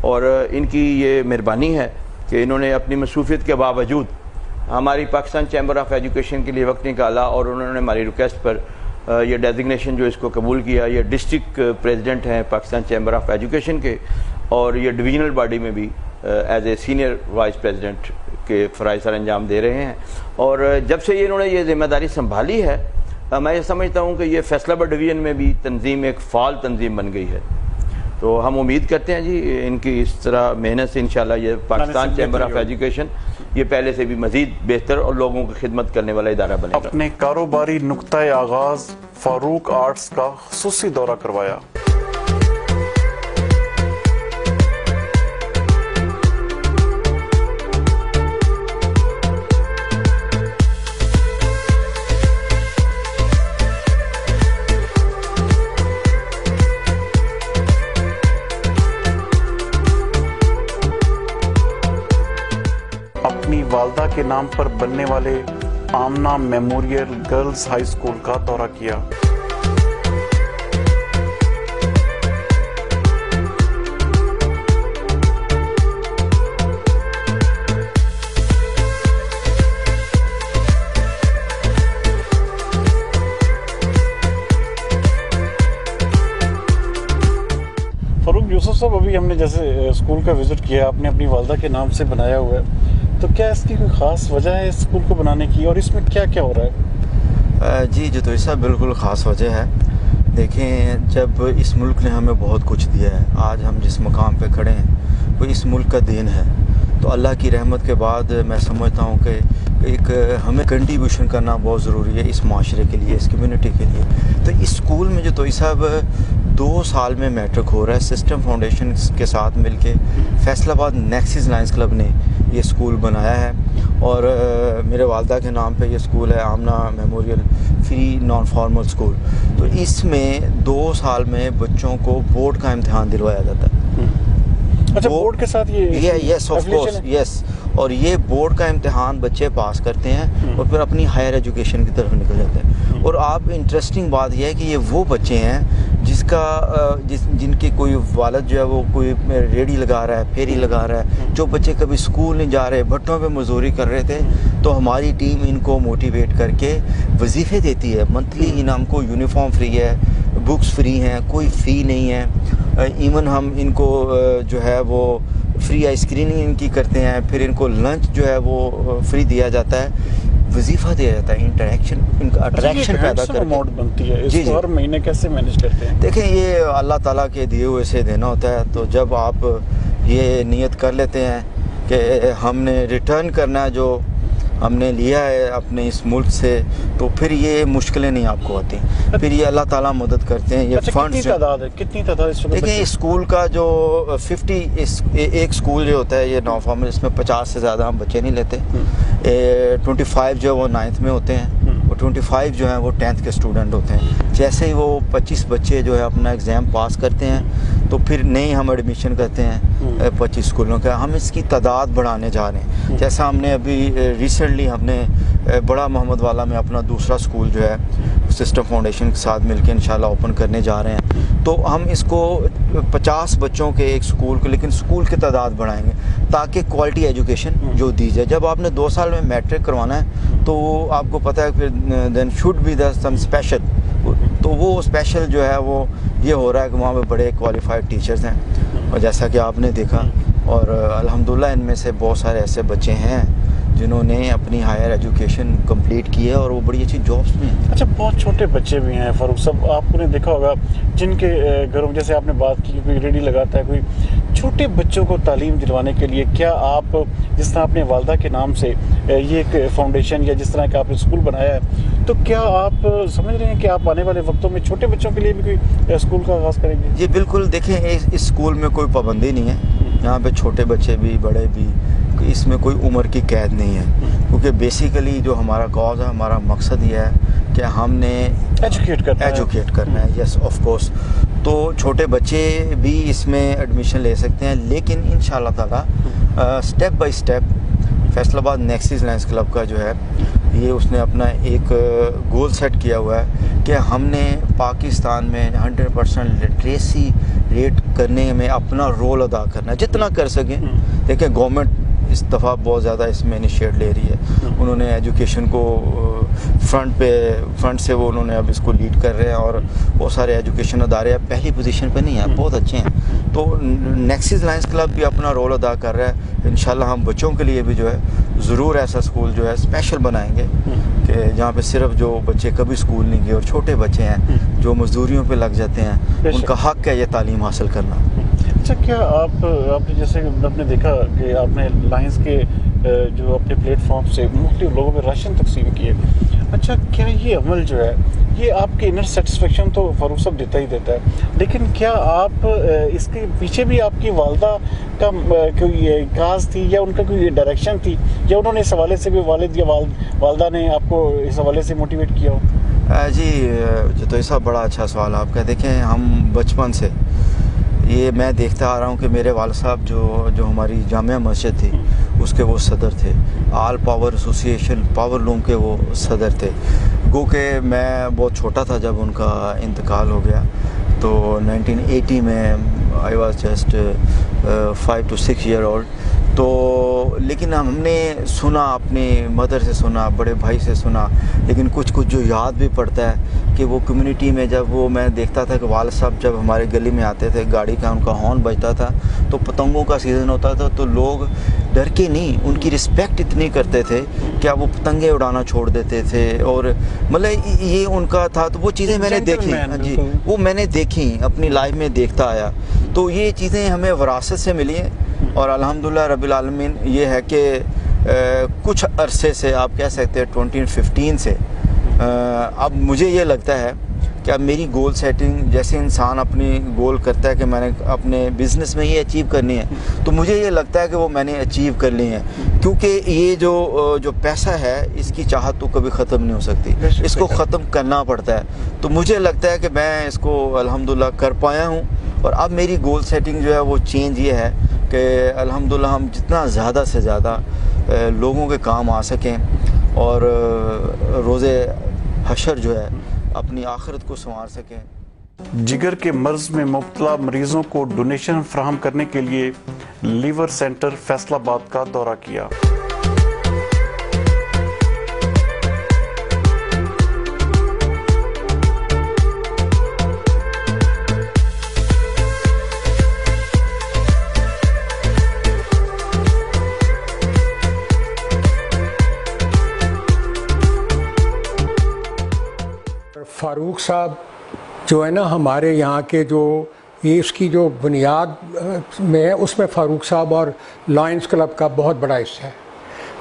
और इनकी ये मेहरबानी है कि इन्होंने अपनी मसरूफियत के बावजूद हमारी पाकिस्तान चैम्बर ऑफ एजुकेशन के लिए वक्त निकाला और उन्होंने हमारी रिक्वेस्ट पर ये डेजिग्नेशन जो इसको कबूल किया, ये डिस्ट्रिक्ट प्रेसिडेंट हैं पाकिस्तान चैम्बर ऑफ एजुकेशन के, और ये डिवीज़नल बॉडी में भी as a senior vice president के फ़राइज़ सर अंजाम दे रहे हैं। और जब से इन्होंने ये जिम्मेदारी संभाली है, मैं ये समझता हूँ कि ये फैसलाबाद डिवीज़न में भी तंजीम एक फ़ाल तंजीम बन गई है। तो हम उम्मीद करते हैं जी इनकी इस तरह मेहनत से इंशाल्लाह ये पाकिस्तान चैम्बर ऑफ एजुकेशन ये पहले से भी मज़ीद बेहतर और लोगों की खिदमत करने वाला इदारा बनेगा। अपने कारोबारी नुक्ता आगाज फारूक आर्ट्स का खुसूसी दौरा करवाया। अपनी वालदा के नाम पर बनने वाले आमना मेमोरियल गर्ल्स हाई स्कूल का दौरा किया। फारूक यूसुफ साहब, अभी हमने जैसे स्कूल का विजिट किया, आपने अपनी वालदा के नाम से बनाया हुआ है, तो क्या इसकी कोई ख़ास वजह है इस स्कूल को बनाने की, और इसमें क्या क्या हो रहा है? जी जतोई साहब, बिल्कुल ख़ास वजह है। देखें, जब इस मुल्क ने हमें बहुत कुछ दिया है, आज हम जिस मकाम पे खड़े हैं वो इस मुल्क का देन है। तो अल्लाह की रहमत के बाद मैं समझता हूँ कि एक हमें कंट्रीब्यूशन करना बहुत ज़रूरी है इस माशरे के लिए, इस कम्युनिटी के लिए। तो इस स्कूल में जतोई साहब 2 साल में मैट्रिक हो रहा है। सिस्टम फाउंडेशन के साथ मिलके फैसलाबाद नेक्सिस लायंस क्लब ने ये स्कूल बनाया है, और मेरे वालदा के नाम पे ये स्कूल है, Aamna memorial free non formal school. तो इसमें 2 साल में बच्चों को बोर्ड का इम्तिहान दिलवाया जाता है। अच्छा, बोर्ड के साथ ये यस ऑफ कोर्स, यस। और ये बोर्ड का इम्तिहान बच्चे पास करते हैं और फिर अपनी हायर एजुकेशन की तरफ निकल जाते हैं। और आप इंटरेस्टिंग बात यह है कि ये वो बच्चे हैं जिनके कोई वालिद जो है वो कोई रेडी लगा रहा है, फेरी लगा रहा है, जो बच्चे कभी स्कूल नहीं जा रहे, भट्टों पे मजदूरी कर रहे थे, तो हमारी टीम इनको मोटिवेट करके वजीफ़े देती है। मंथली इनाम को यूनिफॉर्म फ्री है, बुक्स फ्री हैं, कोई फ़ी नहीं है। इवन हम इनको जो है वो फ्री आई स्क्रीनिंग इनकी करते हैं, फिर इनको लंच जो है वो फ्री दिया जाता है, वजीफ़ा दिया जाता है, इंटरेक्शन, इनका अट्रैक्शन पैदा करके अमाउंट बनती है। इसको हर महीने कैसे मैनेज करते हैं? देखें, ये अल्लाह ताला के दिए हुए से देना होता है। तो जब आप ये नियत कर लेते हैं कि हमने रिटर्न करना है जो हमने लिया है अपने इस मुल्क से, तो फिर ये मुश्किलें नहीं आपको आती, फिर ये अल्लाह ताला मदद करते हैं। ये फंड कितनी तादाद? देखिए, स्कूल का जो 50 एक स्कूल जो होता है ये नॉन फॉर्मल, इसमें 50 से ज़्यादा हम बच्चे नहीं लेते। 25 जो है वो 9th में होते हैं, और 25 जो हैं वो 10th के स्टूडेंट होते हैं। जैसे ही वो 25 बच्चे जो है अपना एग्ज़ाम पास करते हैं, तो फिर नई हम एडमिशन करते हैं 25 स्कूलों का। हम इसकी तादाद बढ़ाने जा रहे हैं। जैसा हमने अभी रिसेंटली हमने बड़ा मोहम्मद वाला में अपना दूसरा स्कूल जो है सिस्टम फाउंडेशन के साथ मिलकर इंशाल्लाह ओपन करने जा रहे हैं। तो हम इसको 50 बच्चों के एक स्कूल को, लेकिन स्कूल की तादाद बढ़ाएंगे ताकि क्वालिटी एजुकेशन जो दी जाए। जब आपने 2 साल में मैट्रिक करवाना है तो आपको पता है फिर then should be the some special, तो वो स्पेशल जो है वो ये हो रहा है कि वहाँ पे बड़े क्वालिफाइड टीचर्स हैं, और जैसा कि आपने देखा, और अल्हम्दुलिल्लाह इनमें से बहुत सारे ऐसे बच्चे हैं जिन्होंने अपनी हायर एजुकेशन कंप्लीट की है और वो बड़ी अच्छी जॉब्स में हैं। अच्छा, बहुत छोटे बच्चे भी हैं फारूक साहब, आपने देखा होगा जिनके घरों में, जैसे आपने बात की, कोई रेडी लगाता है, कोई छोटे बच्चों को तालीम दिलवाने के लिए क्या आप, जिस तरह अपने वालदा के नाम से ये एक फाउंडेशन या जिस तरह का आपने स्कूल बनाया है, तो क्या आप समझ रहे हैं कि आप आने वाले वक्तों में छोटे बच्चों के लिए भी कोई स्कूल का आगाज़ करेंगे? जी बिल्कुल। देखें, इस स्कूल में कोई पाबंदी नहीं है, यहाँ पे छोटे बच्चे भी बड़े भी, इसमें कोई उम्र की कैद नहीं है, क्योंकि बेसिकली जो हमारा कॉज है, हमारा मकसद ये है कि हमने एजुकेट करना है। Yes of course. तो छोटे बच्चे भी इसमें एडमिशन ले सकते हैं, लेकिन इंशाल्लाह ताला step by step Faisalabad Nexis Lions club का जो है ये उसने अपना एक गोल सेट किया हुआ है कि हमने पाकिस्तान में 100% लिटरेसी रेट करने में अपना रोल अदा करना है, जितना कर सकें। देखिए, गवर्नमेंट इस दफ़ा बहुत ज़्यादा इसमें इनिशिएट ले रही है। उन्होंने एजुकेशन को फ्रंट से वो उन्होंने अब इसको लीड कर रहे हैं और बहुत सारे एजुकेशन अदारे अब पहली पोजीशन पे नहीं है, बहुत अच्छे हैं। तो नेक्सिस लायंस क्लब भी अपना रोल अदा कर रहा है। इंशाल्लाह हम बच्चों के लिए भी जो है ज़रूर ऐसा स्कूल जो है स्पेशल बनाएंगे कि जहाँ पे सिर्फ जो बच्चे कभी स्कूल नहीं गए और छोटे बच्चे हैं जो मजदूरियों पे लग जाते हैं, उनका हक है ये तालीम हासिल करना। अच्छा, क्या आपने जैसे आपने देखा कि आपने लायंस के जो अपने प्लेटफॉर्म से मुख्तलिफ लोगों में राशन तकसीम किए, अच्छा क्या ये अमल जो है ये आपके इनर सेटिस्फेक्शन तो फारूक साहब देता ही देता है, लेकिन क्या आप इसके पीछे भी आपकी वालदा का कोई काज थी या उनका कोई डायरेक्शन थी या उन्होंने इस हवाले से भी वालिद या वालदा ने आपको इस हवाले से मोटिवेट किया हो? जी तो ऐसा बड़ा अच्छा सवाल आपका। देखें, हम बचपन से ये मैं देखता आ रहा हूँ कि मेरे वाल साहब जो हमारी जामिया मस्जिद थी उसके वो सदर थे, आल पावर एसोसिएशन पावर लूम के वो सदर थे। गो के मैं बहुत छोटा था जब उनका इंतकाल हो गया, तो 1980 में I was just 5 to 6 year old। तो लेकिन हमने सुना, अपनी मदर से सुना, बड़े भाई से सुना, लेकिन कुछ जो याद भी पड़ता है कि वो कम्युनिटी में जब वो मैं देखता था कि वालिद साहब जब हमारे गली में आते थे, गाड़ी का उनका हॉर्न बजता था, तो पतंगों का सीज़न होता था, तो लोग डर के नहीं, उनकी रिस्पेक्ट इतनी करते थे कि वो पतंगे उड़ाना छोड़ देते थे। और मतलब ये उनका था। तो वो चीज़ें मैंने देखी, जी वो मैंने देखी, अपनी लाइफ में देखता आया। तो ये चीज़ें हमें विरासत से मिली हैं और अल्हम्दुलिल्लाह रब्बिल आलमीन ये है कि कुछ अरसे से, आप कह सकते हैं 2015 से, अब मुझे ये लगता है कि अब मेरी गोल सेटिंग, जैसे इंसान अपनी गोल करता है कि मैंने अपने बिज़नेस में ये अचीव करनी है, तो मुझे ये लगता है कि वो मैंने अचीव कर ली है। क्योंकि ये जो पैसा है इसकी चाहत तो कभी ख़त्म नहीं हो सकती, इसको ख़त्म करना पड़ता है। तो मुझे लगता है कि मैं इसको अल्हम्दुलिल्लाह कर पाया हूँ। और अब मेरी गोल सेटिंग जो है वो चेंज ये है कि अल्हम्दुलिल्लाह हम जितना ज़्यादा से ज़्यादा लोगों के काम आ सकें और रोज़े हशर जो है अपनी आखिरत को संवार सकें। जिगर के मर्ज में मुब्तला मरीजों को डोनेशन फराहम करने के लिए लीवर सेंटर फैसलाबाद का दौरा किया। फारूक साहब जो है ना, हमारे यहाँ के जो ये इसकी जो बुनियाद में है उसमें फ़ारूक साहब और लायंस क्लब का बहुत बड़ा हिस्सा है।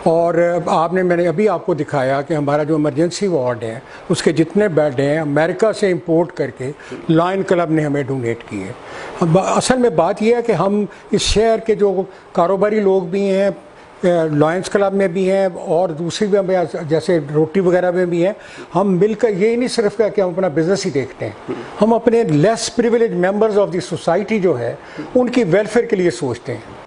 और मैंने अभी आपको दिखाया कि हमारा जो इमरजेंसी वार्ड है उसके जितने बेड हैं अमेरिका से इंपोर्ट करके लायन क्लब ने हमें डोनेट किए। असल में बात यह है कि हम इस शहर के जो कारोबारी लोग भी हैं, लायंस क्लब में भी हैं और दूसरी भी जैसे रोटी वगैरह में भी हैं, हम मिलकर ये नहीं सिर्फ कि हम अपना बिजनेस ही देखते हैं, हम अपने less privilege members of the society जो है उनकी वेलफेयर के लिए सोचते हैं।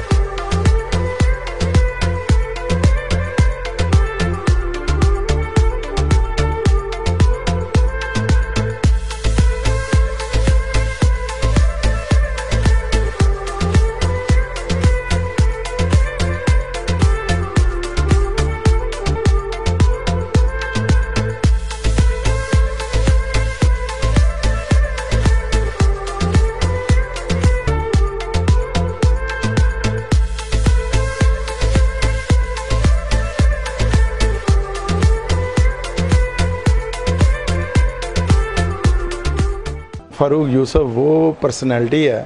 फ़ारूक यूसुफ वो पर्सनैलिटी है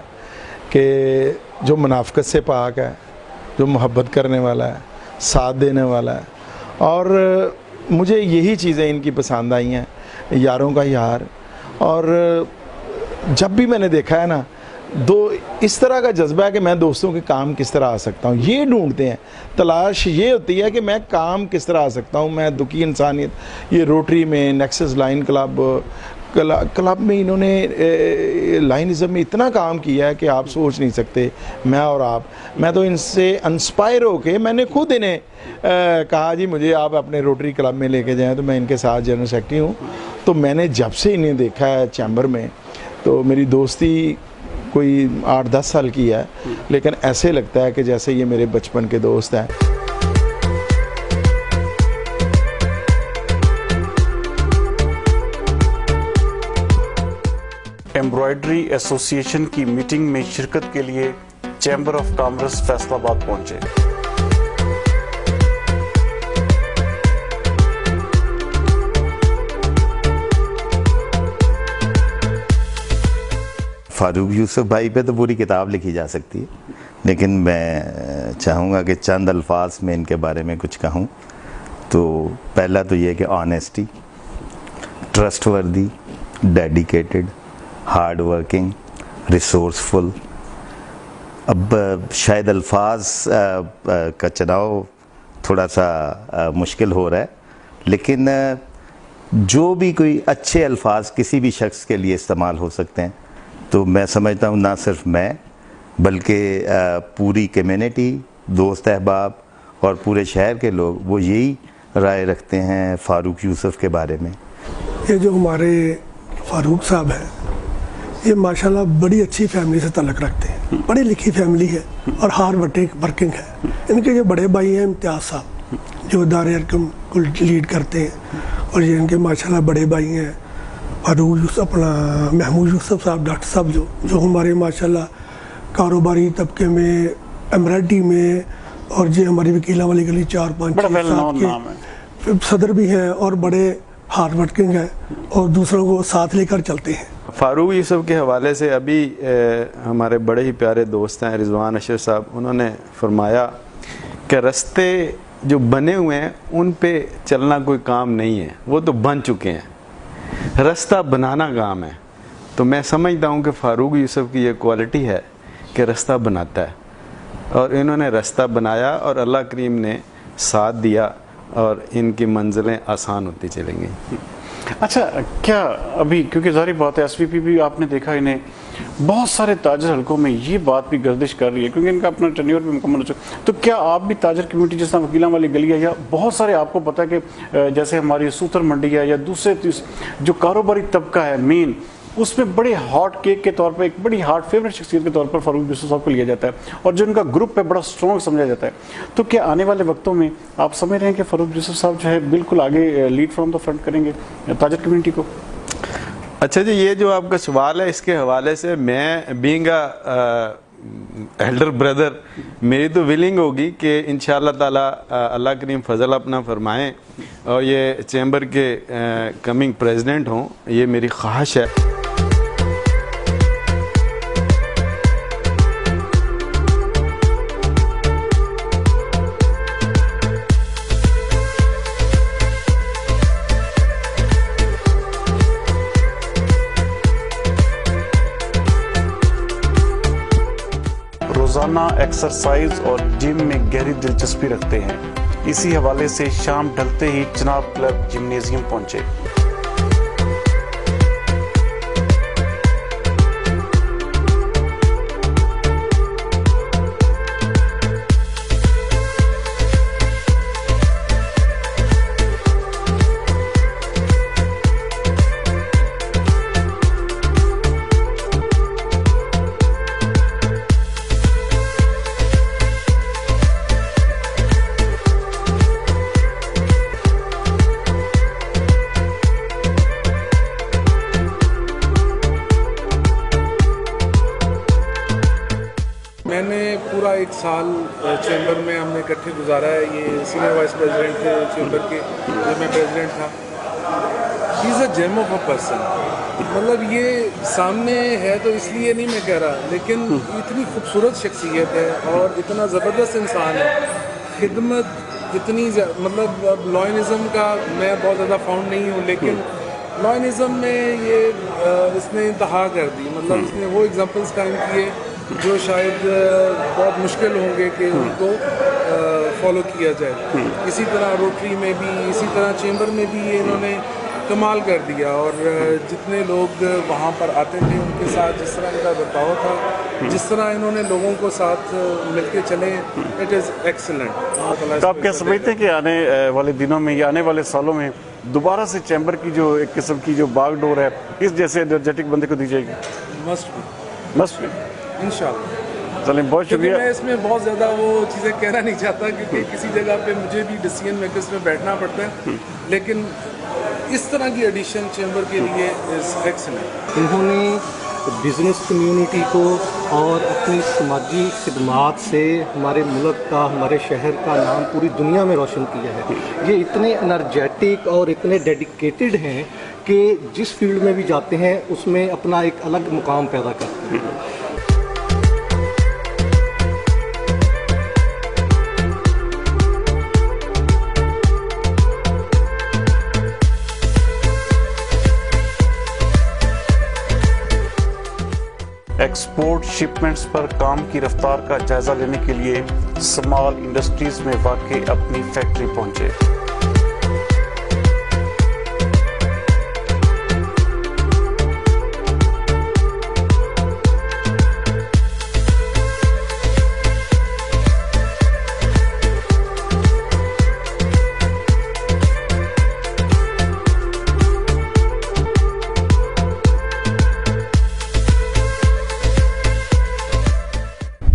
कि जो मुनाफ़क़त से पाक है, जो मोहब्बत करने वाला है, साथ देने वाला है। और मुझे यही चीज़ें इनकी पसंद आई हैं, यारों का यार। और जब भी मैंने देखा है ना, इस तरह का जज्बा है कि मैं दोस्तों के काम किस तरह आ सकता हूँ, ये ढूंढते हैं। तलाश ये होती है कि मैं काम किस तरह आ सकता हूँ। मैं दुखी इंसानियत ये रोटरी में, नेक्सस लायन क्लब में इन्होंने लाइनिज़म में इतना काम किया है कि आप सोच नहीं सकते। मैं और आप, मैं तो इनसे इंस्पायर होके मैंने खुद इन्हें कहा जी मुझे आप अपने रोटरी क्लब में लेके जाएं, तो मैं इनके साथ जनरल सेक्रेटरी हूँ। तो मैंने जब से इन्हें देखा है चैम्बर में, तो मेरी दोस्ती कोई 8-10 साल की है, लेकिन ऐसे लगता है कि जैसे ये मेरे बचपन के दोस्त हैं। एम्ब्रॉयडरी एसोसिएशन की मीटिंग में शिरकत के लिए चैम्बर ऑफ कॉमर्स फैसलाबाद पहुंचे। फारूक यूसुफ भाई पे तो पूरी किताब लिखी जा सकती है, लेकिन मैं चाहूँगा कि चंद अल्फाज में इनके बारे में कुछ कहूँ। तो पहला तो ये कि honesty, trustworthy, dedicated, hard working, resourceful. अब शायद अल्फाज का चुनाव थोड़ा सा मुश्किल हो रहा है, लेकिन जो भी कोई अच्छे अल्फाज किसी भी शख्स के लिए इस्तेमाल हो सकते हैं, तो मैं समझता हूँ ना सिर्फ मैं बल्कि पूरी कम्युनिटी, दोस्त अहबाब और पूरे शहर के लोग वो यही राय रखते हैं फ़ारूक यूसुफ के बारे में। ये जो हमारे फ़ारूक साहब हैं, ये माशाल्लाह बड़ी अच्छी फैमिली से ताल्लुक़ रखते हैं, पढ़ी लिखी फैमिली है और हार्ड वर्किंग है। इनके जो बड़े भाई हैं इम्तियाज़ साहब, जो दार-ए-हरकम को लीड करते हैं, और ये इनके माशाल्लाह बड़े भाई हैं फारूक यूसुफ, अपना महमूद यूसुफ साहब, डॉक्टर साहब, जो हमारे माशाल्लाह कारोबारी तबके में, एमराल्डी में, और ये हमारी वकीला वाली गली 4-5 के सदर भी हैं और बड़े हार्ड वर्किंग हैं और दूसरों को साथ लेकर चलते हैं। फारूक यूसुफ के हवाले से अभी हमारे बड़े ही प्यारे दोस्त हैं रिजवान अशर साहब, उन्होंने फरमाया कि रास्ते जो बने हुए हैं उन पे चलना कोई काम नहीं है, वो तो बन चुके हैं, रास्ता बनाना काम है। तो मैं समझता हूँ कि फ़ारूक यूसुफ की ये क्वालिटी है कि रास्ता बनाता है, और इन्होंने रास्ता बनाया और अल्लाह करीम ने साथ दिया और इनकी मंजिलें आसान होती चलेंगी। अच्छा, क्या अभी क्योंकि ज़ाहिर बात है एसवीपी भी आपने देखा इन्हें बहुत सारे ताजर हलकों में ये बात भी गर्दिश कर रही है क्योंकि इनका अपना टेन्योर भी मुकम्मल हो चुका। तो क्या आप भी ताजर कम्युनिटी जिस तरह वकीला वाली गली है या बहुत सारे आपको पता है कि जैसे हमारी सूतर मंडी है या दूसरे जो कारोबारी तबका है मेन, उसमें बड़े हॉट केक के तौर पर, एक बड़ी हार्ट फेवरेट शख्सियत के तौर पर फारूक यूसुफ साहब को लिया जाता है और जो उनका ग्रुप है बड़ा स्ट्रॉन्ग समझा जाता है। तो क्या आने वाले वक्तों में आप समझ रहे हैं कि फारूक यूसुफ साहब जो है बिल्कुल आगे लीड फ्रॉम द फ्रंट करेंगे ताजर कम्युनिटी को? अच्छा जी, ये जो आपका सवाल है इसके हवाले से मैं बीइंग एल्डर ब्रदर, मेरी तो विलिंग होगी कि इंशाअल्लाह ताला अल्लाह करीम फजल अपना फरमाएं और ये चैम्बर के कमिंग प्रेसिडेंट हों, ये मेरी ख्वाहिश है। रोजाना एक्सरसाइज और जिम में गहरी दिलचस्पी रखते हैं, इसी हवाले से शाम ढलते ही जनाब क्लब जिम्नेजियम पहुंचे। मैंने पूरा 1 साल चैम्बर में हमने इकट्ठे गुजारा है। ये सीनियर वाइस प्रेसिडेंट थे चैम्बर के, जब मैं प्रेसिडेंट था। He is a gem of a person, मतलब ये सामने है तो इसलिए नहीं मैं कह रहा, लेकिन इतनी खूबसूरत शख्सियत है और इतना ज़बरदस्त इंसान है। खिदमत इतनी, मतलब अब लॉयनिज़म का मैं बहुत ज़्यादा फाउंड नहीं हूँ, लेकिन लॉयनिज़म में ये इसने इंतहा कर दी, मतलब इसने वो एग्जाम्पल्स कायम किए जो शायद बहुत मुश्किल होंगे कि उनको फॉलो किया जाए। इसी तरह रोटरी में भी, इसी तरह चैम्बर में भी ये इन्होंने कमाल कर दिया, और जितने लोग वहाँ पर आते थे उनके साथ जिस तरह इनका बर्ताव था, जिस तरह इन्होंने लोगों को साथ मिलके चले, इट इज़ एक्सीलेंट। तो आप क्या समझते हैं कि आने वाले दिनों में या आने वाले सालों में दोबारा से चैम्बर की जो एक किस्म की जो बागडोर है इस जैसे एनर्जेटिक बंदे को दी जाएगी? मस्ट बी, बस इंशाल्लाह। चलें, बहुत क्योंकि शुक्रिया। मैं इसमें बहुत ज़्यादा वो चीज़ें कहना नहीं चाहता, क्योंकि किसी जगह पे मुझे भी डिसीजन मेकर्स में बैठना पड़ता है, लेकिन इस तरह की एडिशन चैम्बर के लिए इज एक्सीलेंट। इन्होंने बिज़नेस कम्युनिटी को और अपनी समाजी खिदमात से हमारे मुल्क का, हमारे शहर का नाम पूरी दुनिया में रोशन किया है। ये इतने एनर्जेटिक और इतने डेडिकेटेड हैं कि जिस फील्ड में भी जाते हैं उसमें अपना एक अलग मुकाम पैदा करते हैं। एक्सपोर्ट शिपमेंट्स पर काम की रफ्तार का जायजा लेने के लिए स्मॉल इंडस्ट्रीज में वाक़ई अपनी फैक्ट्री पहुंचे।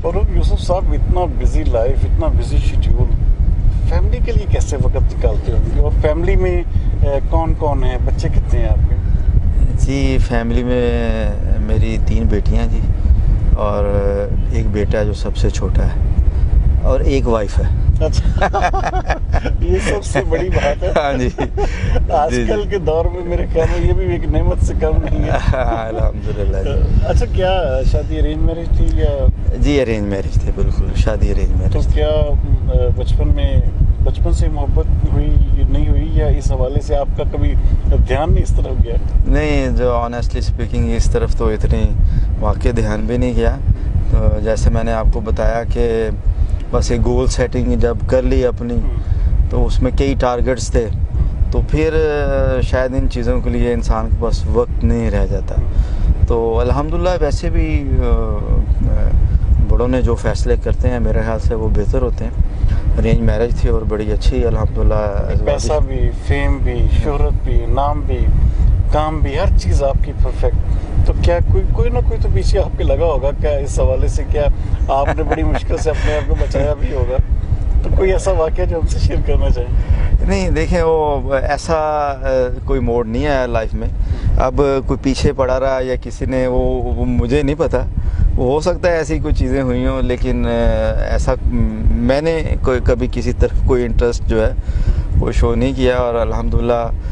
और यूसुफ साहब, इतना बिजी लाइफ, इतना बिजी शेड्यूल, फैमिली के लिए कैसे वक्त निकालते हो? और फैमिली में कौन कौन है, बच्चे कितने हैं आपके? जी, फैमिली में मेरी 3 बेटियां जी, और एक बेटा जो सबसे छोटा है, और एक वाइफ है। अच्छा ये सबसे बड़ी बात है। हाँ जी, आजकल के दौर में मेरे ख्याल में ये भी एक नेमत से कम नहीं है। अल्हम्दुलिल्लाह। अच्छा, क्या शादी अरेंज मैरिज थी या? जी, अरेंज मैरिज थे, बिल्कुल शादी अरेंज मैरिज। तो क्या बचपन से मोहब्बत हुई, नहीं हुई, या इस हवाले से आपका कभी ध्यान नहीं इस तरफ गया? नहीं, जो ऑनेस्टली स्पीकिंग इस तरफ तो इतनी वाकई ध्यान भी नहीं गया। तो जैसे मैंने आपको बताया कि बस एक गोल सेटिंग जब कर ली अपनी, तो उसमें कई टारगेट्स थे, तो फिर शायद इन चीज़ों के लिए इंसान के पास वक्त नहीं रह जाता। तो अल्हम्दुलिल्लाह, वैसे भी बड़ों ने जो फैसले करते हैं मेरे ख्याल से वो बेहतर होते हैं। अरेंज मैरिज थी और बड़ी अच्छी अल्हम्दुलिल्लाह। पैसा भी, फेम भी, शोहरत भी, नाम भी, काम भी, हर चीज़ आपकी परफेक्ट। तो क्या कोई ना कोई तो पीछे आपके लगा होगा क्या इस हवाले से? क्या आपने बड़ी मुश्किल से अपने आप को बचाया भी होगा? तो कोई ऐसा वाक़या जो हमसे शेयर करना चाहें? नहीं, देखें, वो ऐसा कोई मोड़ नहीं आया लाइफ में। अब कोई पीछे पड़ा रहा या किसी ने वो मुझे नहीं पता, वो हो सकता है ऐसी कोई चीज़ें हुई हों, लेकिन ऐसा मैंने कभी किसी तरफ कोई इंटरेस्ट जो है वो शो नहीं किया। और अल्हम्दुलिल्लाह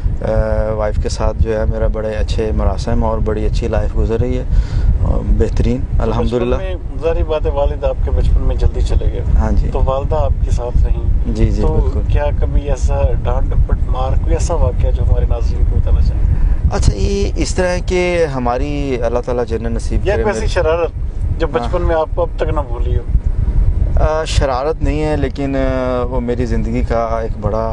वाइफ के साथ जो है मेरा बड़े अच्छे मरासम और बड़ी अच्छी लाइफ गुजर रही है, और बेहतरनीन अल्हम्दुलिल्लाह। ज़ाहिर बात है, वालिद आपके बचपन में जल्दी चले गए। हाँ जी। तो वालदा आपके साथ रहीं। जी जी, तो बिल्कुल। क्या कभी ऐसा डांट डपट मार, कोई ऐसा वाक़या जो हमारे नाज़रीन को बताना चाहें? अच्छा, ये इस तरह के हमारी अल्लाह ताला जन्नत नसीब या करे। कोई ऐसी शरारत जो बचपन में आपको अब तक ना भूली हो? शरारत नहीं है, लेकिन वो मेरी ज़िंदगी का एक बड़ा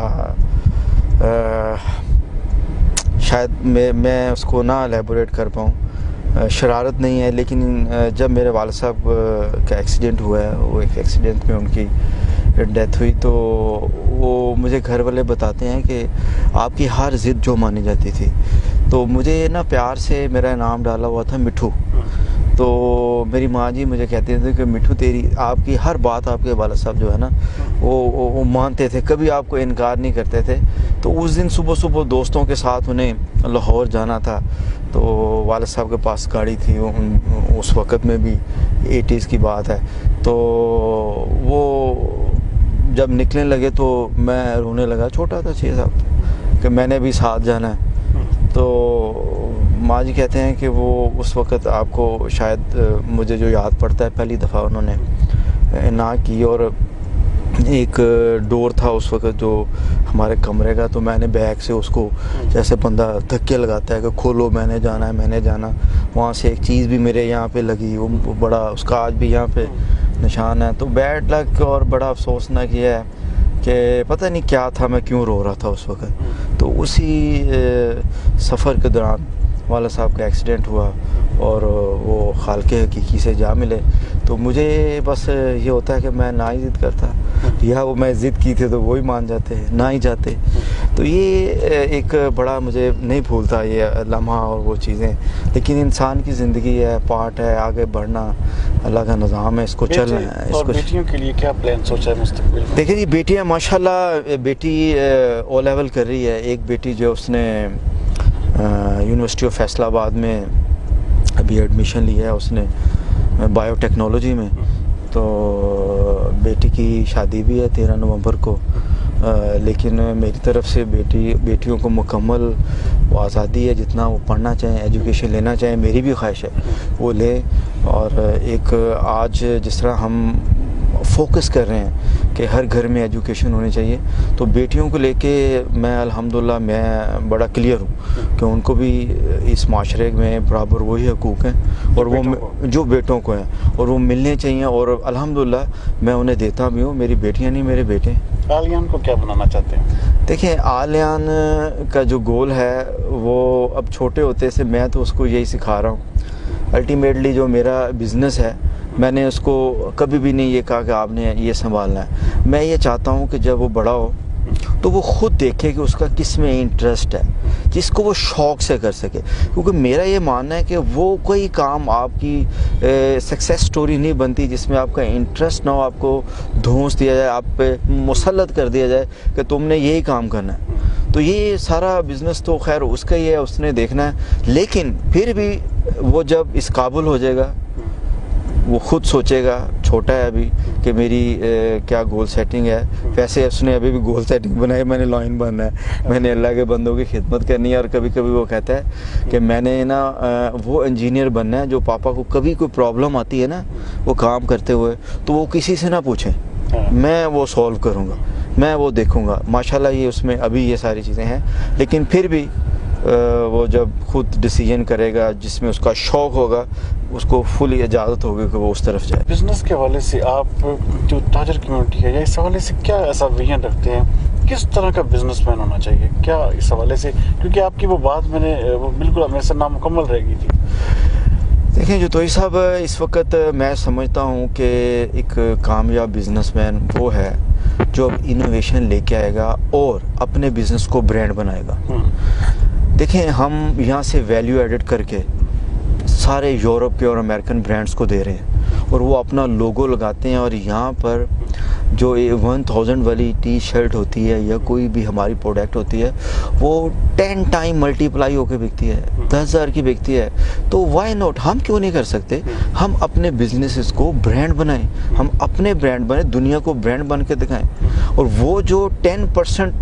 शायद मैं उसको ना एलेबोरेट कर पाऊँ। शरारत नहीं है, लेकिन जब मेरे वालिद साहब का एक्सीडेंट हुआ है, वो एक एक्सीडेंट में उनकी डेथ हुई, तो वो मुझे घर वाले बताते हैं कि आपकी हर ज़िद जो मानी जाती थी, तो मुझे ना प्यार से मेरा नाम डाला हुआ था मिठू। तो मेरी माँ जी मुझे कहते थे कि मिठू, तेरी आपकी हर बात आपके वालिद साहब जो है ना वो मानते थे, कभी आपको इनकार नहीं करते थे। तो उस दिन सुबह सुबह दोस्तों के साथ उन्हें लाहौर जाना था, तो वालिद साहब के पास गाड़ी थी, उस वक़्त में भी 80s की बात है। तो वो जब निकलने लगे तो मैं रोने लगा, छोटा था 6 साल, कि मैंने भी साथ जाना है। तो माँ जी कहते हैं कि वो उस वक़्त आपको शायद मुझे जो याद पड़ता है, पहली दफ़ा उन्होंने ना की, और एक डोर था उस वक़्त जो हमारे कमरे का, तो मैंने बैग से उसको जैसे बंदा धक्के लगाता है कि खोलो, मैंने जाना है, मैंने जाना। वहाँ से एक चीज़ भी मेरे यहाँ पे लगी, वो बड़ा, उसका आज भी यहाँ पे निशान है। तो बैड लक और बड़ा अफसोसनाक ये है कि पता नहीं क्या था, मैं क्यों रो रहा था उस वक़्त। तो उसी सफ़र के दौरान वाला साहब का एक्सीडेंट हुआ और वो खालके हकीकी से जा मिले, तो मुझे बस ये होता है कि मैं ना ही ज़िद करता, या वो मैं ज़िद की थी तो वो ही मान जाते, ना ही जाते। तो ये एक बड़ा मुझे नहीं भूलता ये लम्हा और वो चीज़ें। लेकिन इंसान की ज़िंदगी है, पार्ट है, आगे बढ़ना अल्लाह का निज़ाम है, इसको चलना है। और बेटियों के लिए क्या प्लान सोचा है मुस्तकबिल में? देखिए जी, बेटियाँ माशाल्लाह, बेटी ओ लेवल कर रही है। एक बेटी जो उसने यूनिवर्सिटी ऑफ फैसलाबाद में अभी एडमिशन लिया है उसने बायोटेक्नोलॉजी में। तो बेटी की शादी भी है 13 नवंबर को। लेकिन मेरी तरफ से बेटियों को मुकम्मल वो आज़ादी है, जितना वो पढ़ना चाहें, एजुकेशन लेना चाहें, मेरी भी ख्वाहिश है वो ले। और एक आज जिस तरह हम फोकस कर रहे हैं कि हर घर में एजुकेशन होनी चाहिए, तो बेटियों को लेके मैं अल्हम्दुलिल्लाह मैं बड़ा क्लियर हूँ कि उनको भी इस माशरे में बराबर वही हकूक़ हैं और वो जो बेटों को हैं और वो मिलने चाहिए। और अल्हम्दुलिल्लाह मैं उन्हें देता भी हूँ। मेरी बेटियाँ नहीं, मेरे बेटे। आलियान को क्या बनाना चाहते हैं? देखिए, आलियान का जो गोल है वो अब छोटे होते से मैं तो उसको यही सिखा रहा हूँ। अल्टीमेटली जो मेरा बिज़नेस है, मैंने उसको कभी भी नहीं ये कहा कि आपने ये संभालना है। मैं ये चाहता हूँ कि जब वो बड़ा हो तो वो ख़ुद देखे कि उसका किस में इंटरेस्ट है, जिसको वो शौक़ से कर सके। क्योंकि मेरा ये मानना है कि वो कोई काम आपकी सक्सेस स्टोरी नहीं बनती जिसमें आपका इंटरेस्ट ना हो, आपको धौंस दिया जाए, आप पे मुसल्लत कर दिया जाए कि तुमने यही काम करना है। तो ये सारा बिज़नेस तो खैर उसका ही है, उसने देखना है। लेकिन फिर भी वो जब इस काबिल हो जाएगा, वो खुद सोचेगा, छोटा है अभी, कि मेरी क्या गोल सेटिंग है। वैसे उसने अभी भी गोल सेटिंग बनाई, मैंने लाइन बनना है, मैंने अल्लाह के बंदों की खिदमत करनी है। और कभी कभी वो कहता है कि मैंने ना वो इंजीनियर बनना है जो पापा को कभी कोई प्रॉब्लम आती है ना वो काम करते हुए, तो वो किसी से ना पूछें, मैं वो सॉल्व करूँगा, मैं वो देखूँगा। माशाल्लाह ये उसमें अभी ये सारी चीज़ें हैं। लेकिन फिर भी वो जब खुद डिसीजन करेगा, जिसमें उसका शौक़ होगा, उसको फुली इजाज़त होगी कि वो उस तरफ जाए। बिजनेस के हवाले से आप जो ताजर कम्युनिटी है, या इस हवाले से क्या ऐसा विजन रखते हैं, किस तरह का बिजनेसमैन होना चाहिए, क्या इस हवाले से? क्योंकि आपकी वो बात मैंने वो बिल्कुल मेरे से नामुकम्मल रह गई थी। देखें जुतोई साहब, इस वक्त मैं समझता हूँ कि एक कामयाब बिजनेसमैन वो है जो अब इनोवेशन लेके आएगा और अपने बिजनेस को ब्रांड बनाएगा। देखें, हम यहाँ से वैल्यू एडिड करके सारे यूरोप के और अमेरिकन ब्रांड्स को दे रहे हैं और वो अपना लोगो लगाते हैं। और यहाँ पर जो 1000 वाली टी शर्ट होती है या कोई भी हमारी प्रोडक्ट होती है, वो 10 टाइम मल्टीप्लाई होकर बिकती है, 10,000 की बिकती है। तो वाई नॉट, हम क्यों नहीं कर सकते? हम अपने बिजनेसेस को ब्रांड बनाएं, हम अपने ब्रांड बने, दुनिया को ब्रांड बन के दिखाएं। और वो जो 10%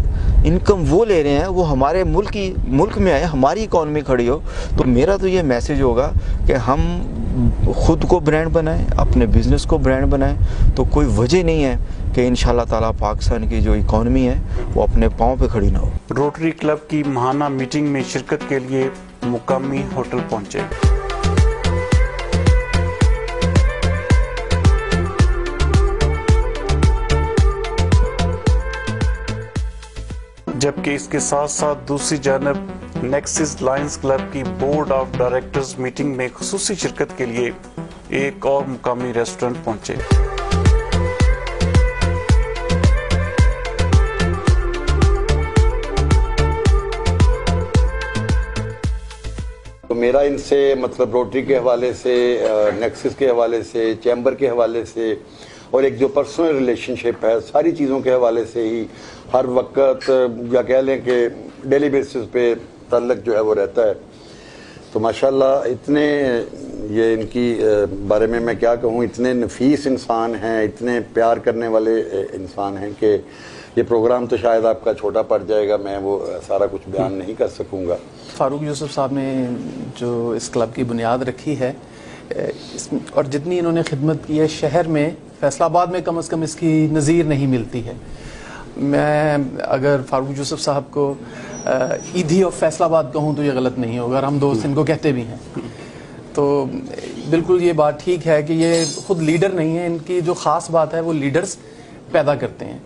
इनकम वो ले रहे हैं, वो हमारे मुल्क में आए, हमारी इकॉनमी खड़ी हो। तो मेरा तो ये मैसेज होगा कि हम खुद को ब्रांड बनाएं, अपने बिजनेस को ब्रांड बनाएं। तो कोई वजह नहीं है कि इंशाल्लाह ताला पाकिस्तान की जो इकॉनमी है वो अपने पाँव पे खड़ी ना हो। रोटरी क्लब की माहाना मीटिंग में शिरकत के लिए मुकामी होटल पहुंचे। जबकि इसके साथ साथ दूसरी जानब नेक्सिस लायंस क्लब की बोर्ड ऑफ डायरेक्टर्स मीटिंग में खुसूसी शिरकत के लिए एक और मुकामी रेस्टोरेंट पहुंचे। तो मेरा इनसे मतलब रोटरी के हवाले से, नेक्सिस के हवाले से, चैम्बर के हवाले से और एक जो पर्सनल रिलेशनशिप है, सारी चीज़ों के हवाले से ही हर वक्त या कह लें कि डेली बेसिस पे ताल्लुक़ जो है वो रहता है। तो माशाल्लाह इतने ये इनकी बारे में मैं क्या कहूँ, इतने नफीस इंसान हैं, इतने प्यार करने वाले इंसान हैं कि ये प्रोग्राम तो शायद आपका छोटा पड़ जाएगा, मैं वो सारा कुछ बयान नहीं कर सकूँगा। फ़ारूक यूसुफ साहब ने जो इस क्लब की बुनियाद रखी है और जितनी इन्होंने खिदमत की है, शहर में फैसलाबाद में कम से कम इसकी नज़ीर नहीं मिलती है। मैं अगर फ़ारूक यूसुफ साहब को ईदी ऑफ फैसलाबाद कहूँ तो ये गलत नहीं होगा, और हम दोस्त इनको कहते भी हैं। तो बिल्कुल ये बात ठीक है कि ये खुद लीडर नहीं है, इनकी जो ख़ास बात है वो लीडर्स पैदा करते हैं।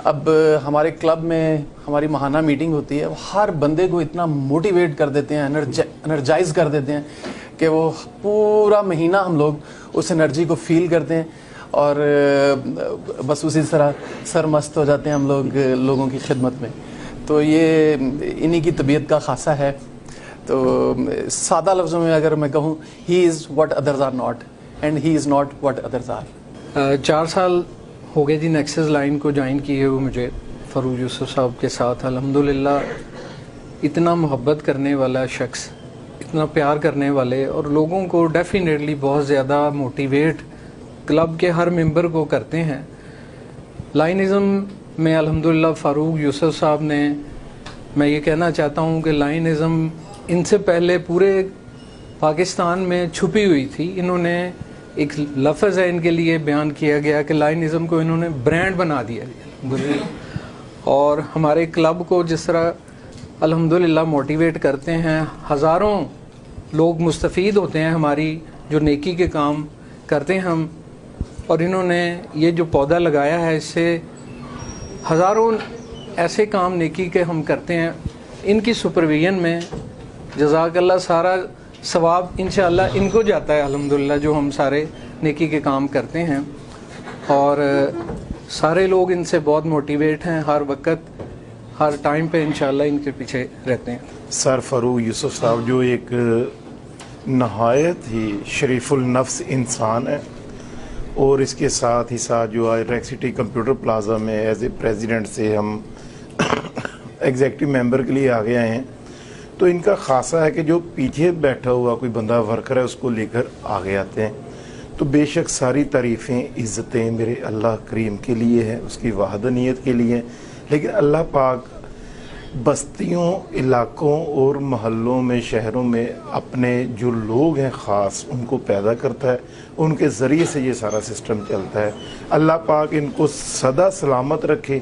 अब हमारे क्लब में हमारी माहाना मीटिंग होती है, हर बंदे को इतना मोटिवेट कर देते हैं, एनर्जाइज कर देते हैं कि वो पूरा महीना हम लोग उस एनर्जी को फील करते हैं और बस उसी तरह सरमस्त हो जाते हैं हम लोग लोगों की खिदमत में। तो ये इन्हीं की तबीयत का खासा है। तो सादा लफ्ज़ों में अगर मैं कहूँ, he is what others are not and he is not what others are. 4 साल हो गए जी नेक्सस लाइन को ज्वाइन किए हुए मुझे फ़ारूक यूसुफ साहब के साथ। अल्हम्दुलिल्लाह इतना मोहब्बत करने वाला शख्स, इतना प्यार करने वाले और लोगों को डेफिनेटली बहुत ज़्यादा मोटिवेट क्लब के हर मेंबर को करते हैं। लाइनिज़म में अल्हम्दुलिल्लाह फ़ारूक यूसुफ साहब ने, मैं ये कहना चाहता हूँ कि लाइनिज़म इनसे पहले पूरे पाकिस्तान में छुपी हुई थी। इन्होंने एक लफ्ज़ है इनके लिए बयान किया गया कि लाइनिज़म को इन्होंने ब्रांड बना दिया और हमारे क्लब को जिस तरह अल्हम्दुलिल्लाह मोटिवेट करते हैं, हज़ारों लोग मुस्तफ़ीद होते हैं हमारी जो नेकी के काम करते हैं हम। और इन्होंने ये जो पौधा लगाया है, इससे हज़ारों ऐसे काम नेकी के हम करते हैं। इनकी सुपरविजन में जज़ाकल्लाह सारा सवाब इंशाअल्लाह इनको जाता है अल्हम्दुलिल्लाह, जो हम सारे नेकी के काम करते हैं। और सारे लोग इनसे बहुत मोटिवेट हैं, हर वक्त हर टाइम पे इंशाअल्लाह इनके पीछे रहते हैं। सर फ़ारूक यूसुफ साहब जो एक नहायत ही शरीफुल नफ्स इंसान है और इसके साथ ही साथ जो आज रेक सिटी कंप्यूटर प्लाजा में एज ए प्रेसिडेंट से हम एग्जेक्टिव मेंबर के लिए आगे आए हैं, तो इनका खासा है कि जो पीछे बैठा हुआ कोई बंदा वर्कर है उसको लेकर आगे आते हैं। तो बेशक सारी तारीफ़ें इज़्ज़तें मेरे अल्लाह करीम के लिए है, उसकी वहदानियत के लिए, लेकिन अल्लाह पाक बस्तियों, इलाकों और महल्लों में, शहरों में अपने जो लोग हैं ख़ास उनको पैदा करता है, उनके ज़रिए से ये सारा सिस्टम चलता है। अल्लाह पाक इनको सदा सलामत रखे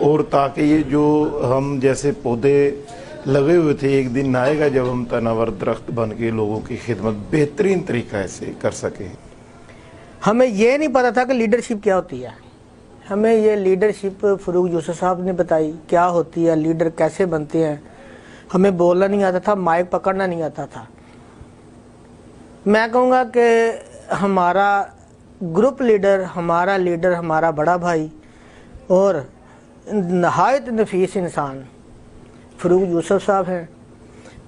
और ताकि ये जो हम जैसे पौधे लगे हुए थे, एक दिन आएगा जब हम तनावर दरख्त बन के लोगों की खिदमत बेहतरीन तरीक़ा से कर सकें। हमें ये नहीं पता था कि लीडरशिप क्या होती है। हमें ये लीडरशिप फ़ारूक यूसुफ साहब ने बताई क्या होती है, लीडर कैसे बनते हैं। हमें बोलना नहीं आता था, माइक पकड़ना नहीं आता था। मैं कहूँगा कि हमारा ग्रुप लीडर, हमारा बड़ा भाई और नहायत नफीस इंसान फ़ारूक यूसुफ साहब हैं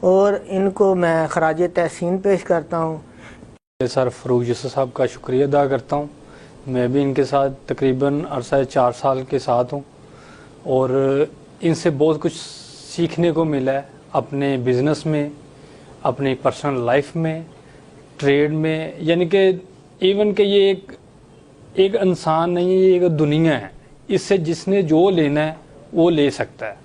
और इनको मैं खराज तहसीन पेश करता हूँ। सर फ़ारूक यूसुफ साहब का शुक्रिया अदा करता हूँ। मैं भी इनके साथ तकरीबन अरसा 4 साल के साथ हूँ और इनसे बहुत कुछ सीखने को मिला है अपने बिज़नेस में, अपनी पर्सनल लाइफ में, ट्रेड में। यानी कि इवन कि ये एक इंसान नहीं है, ये एक दुनिया है। इससे जिसने जो लेना है वो ले सकता है।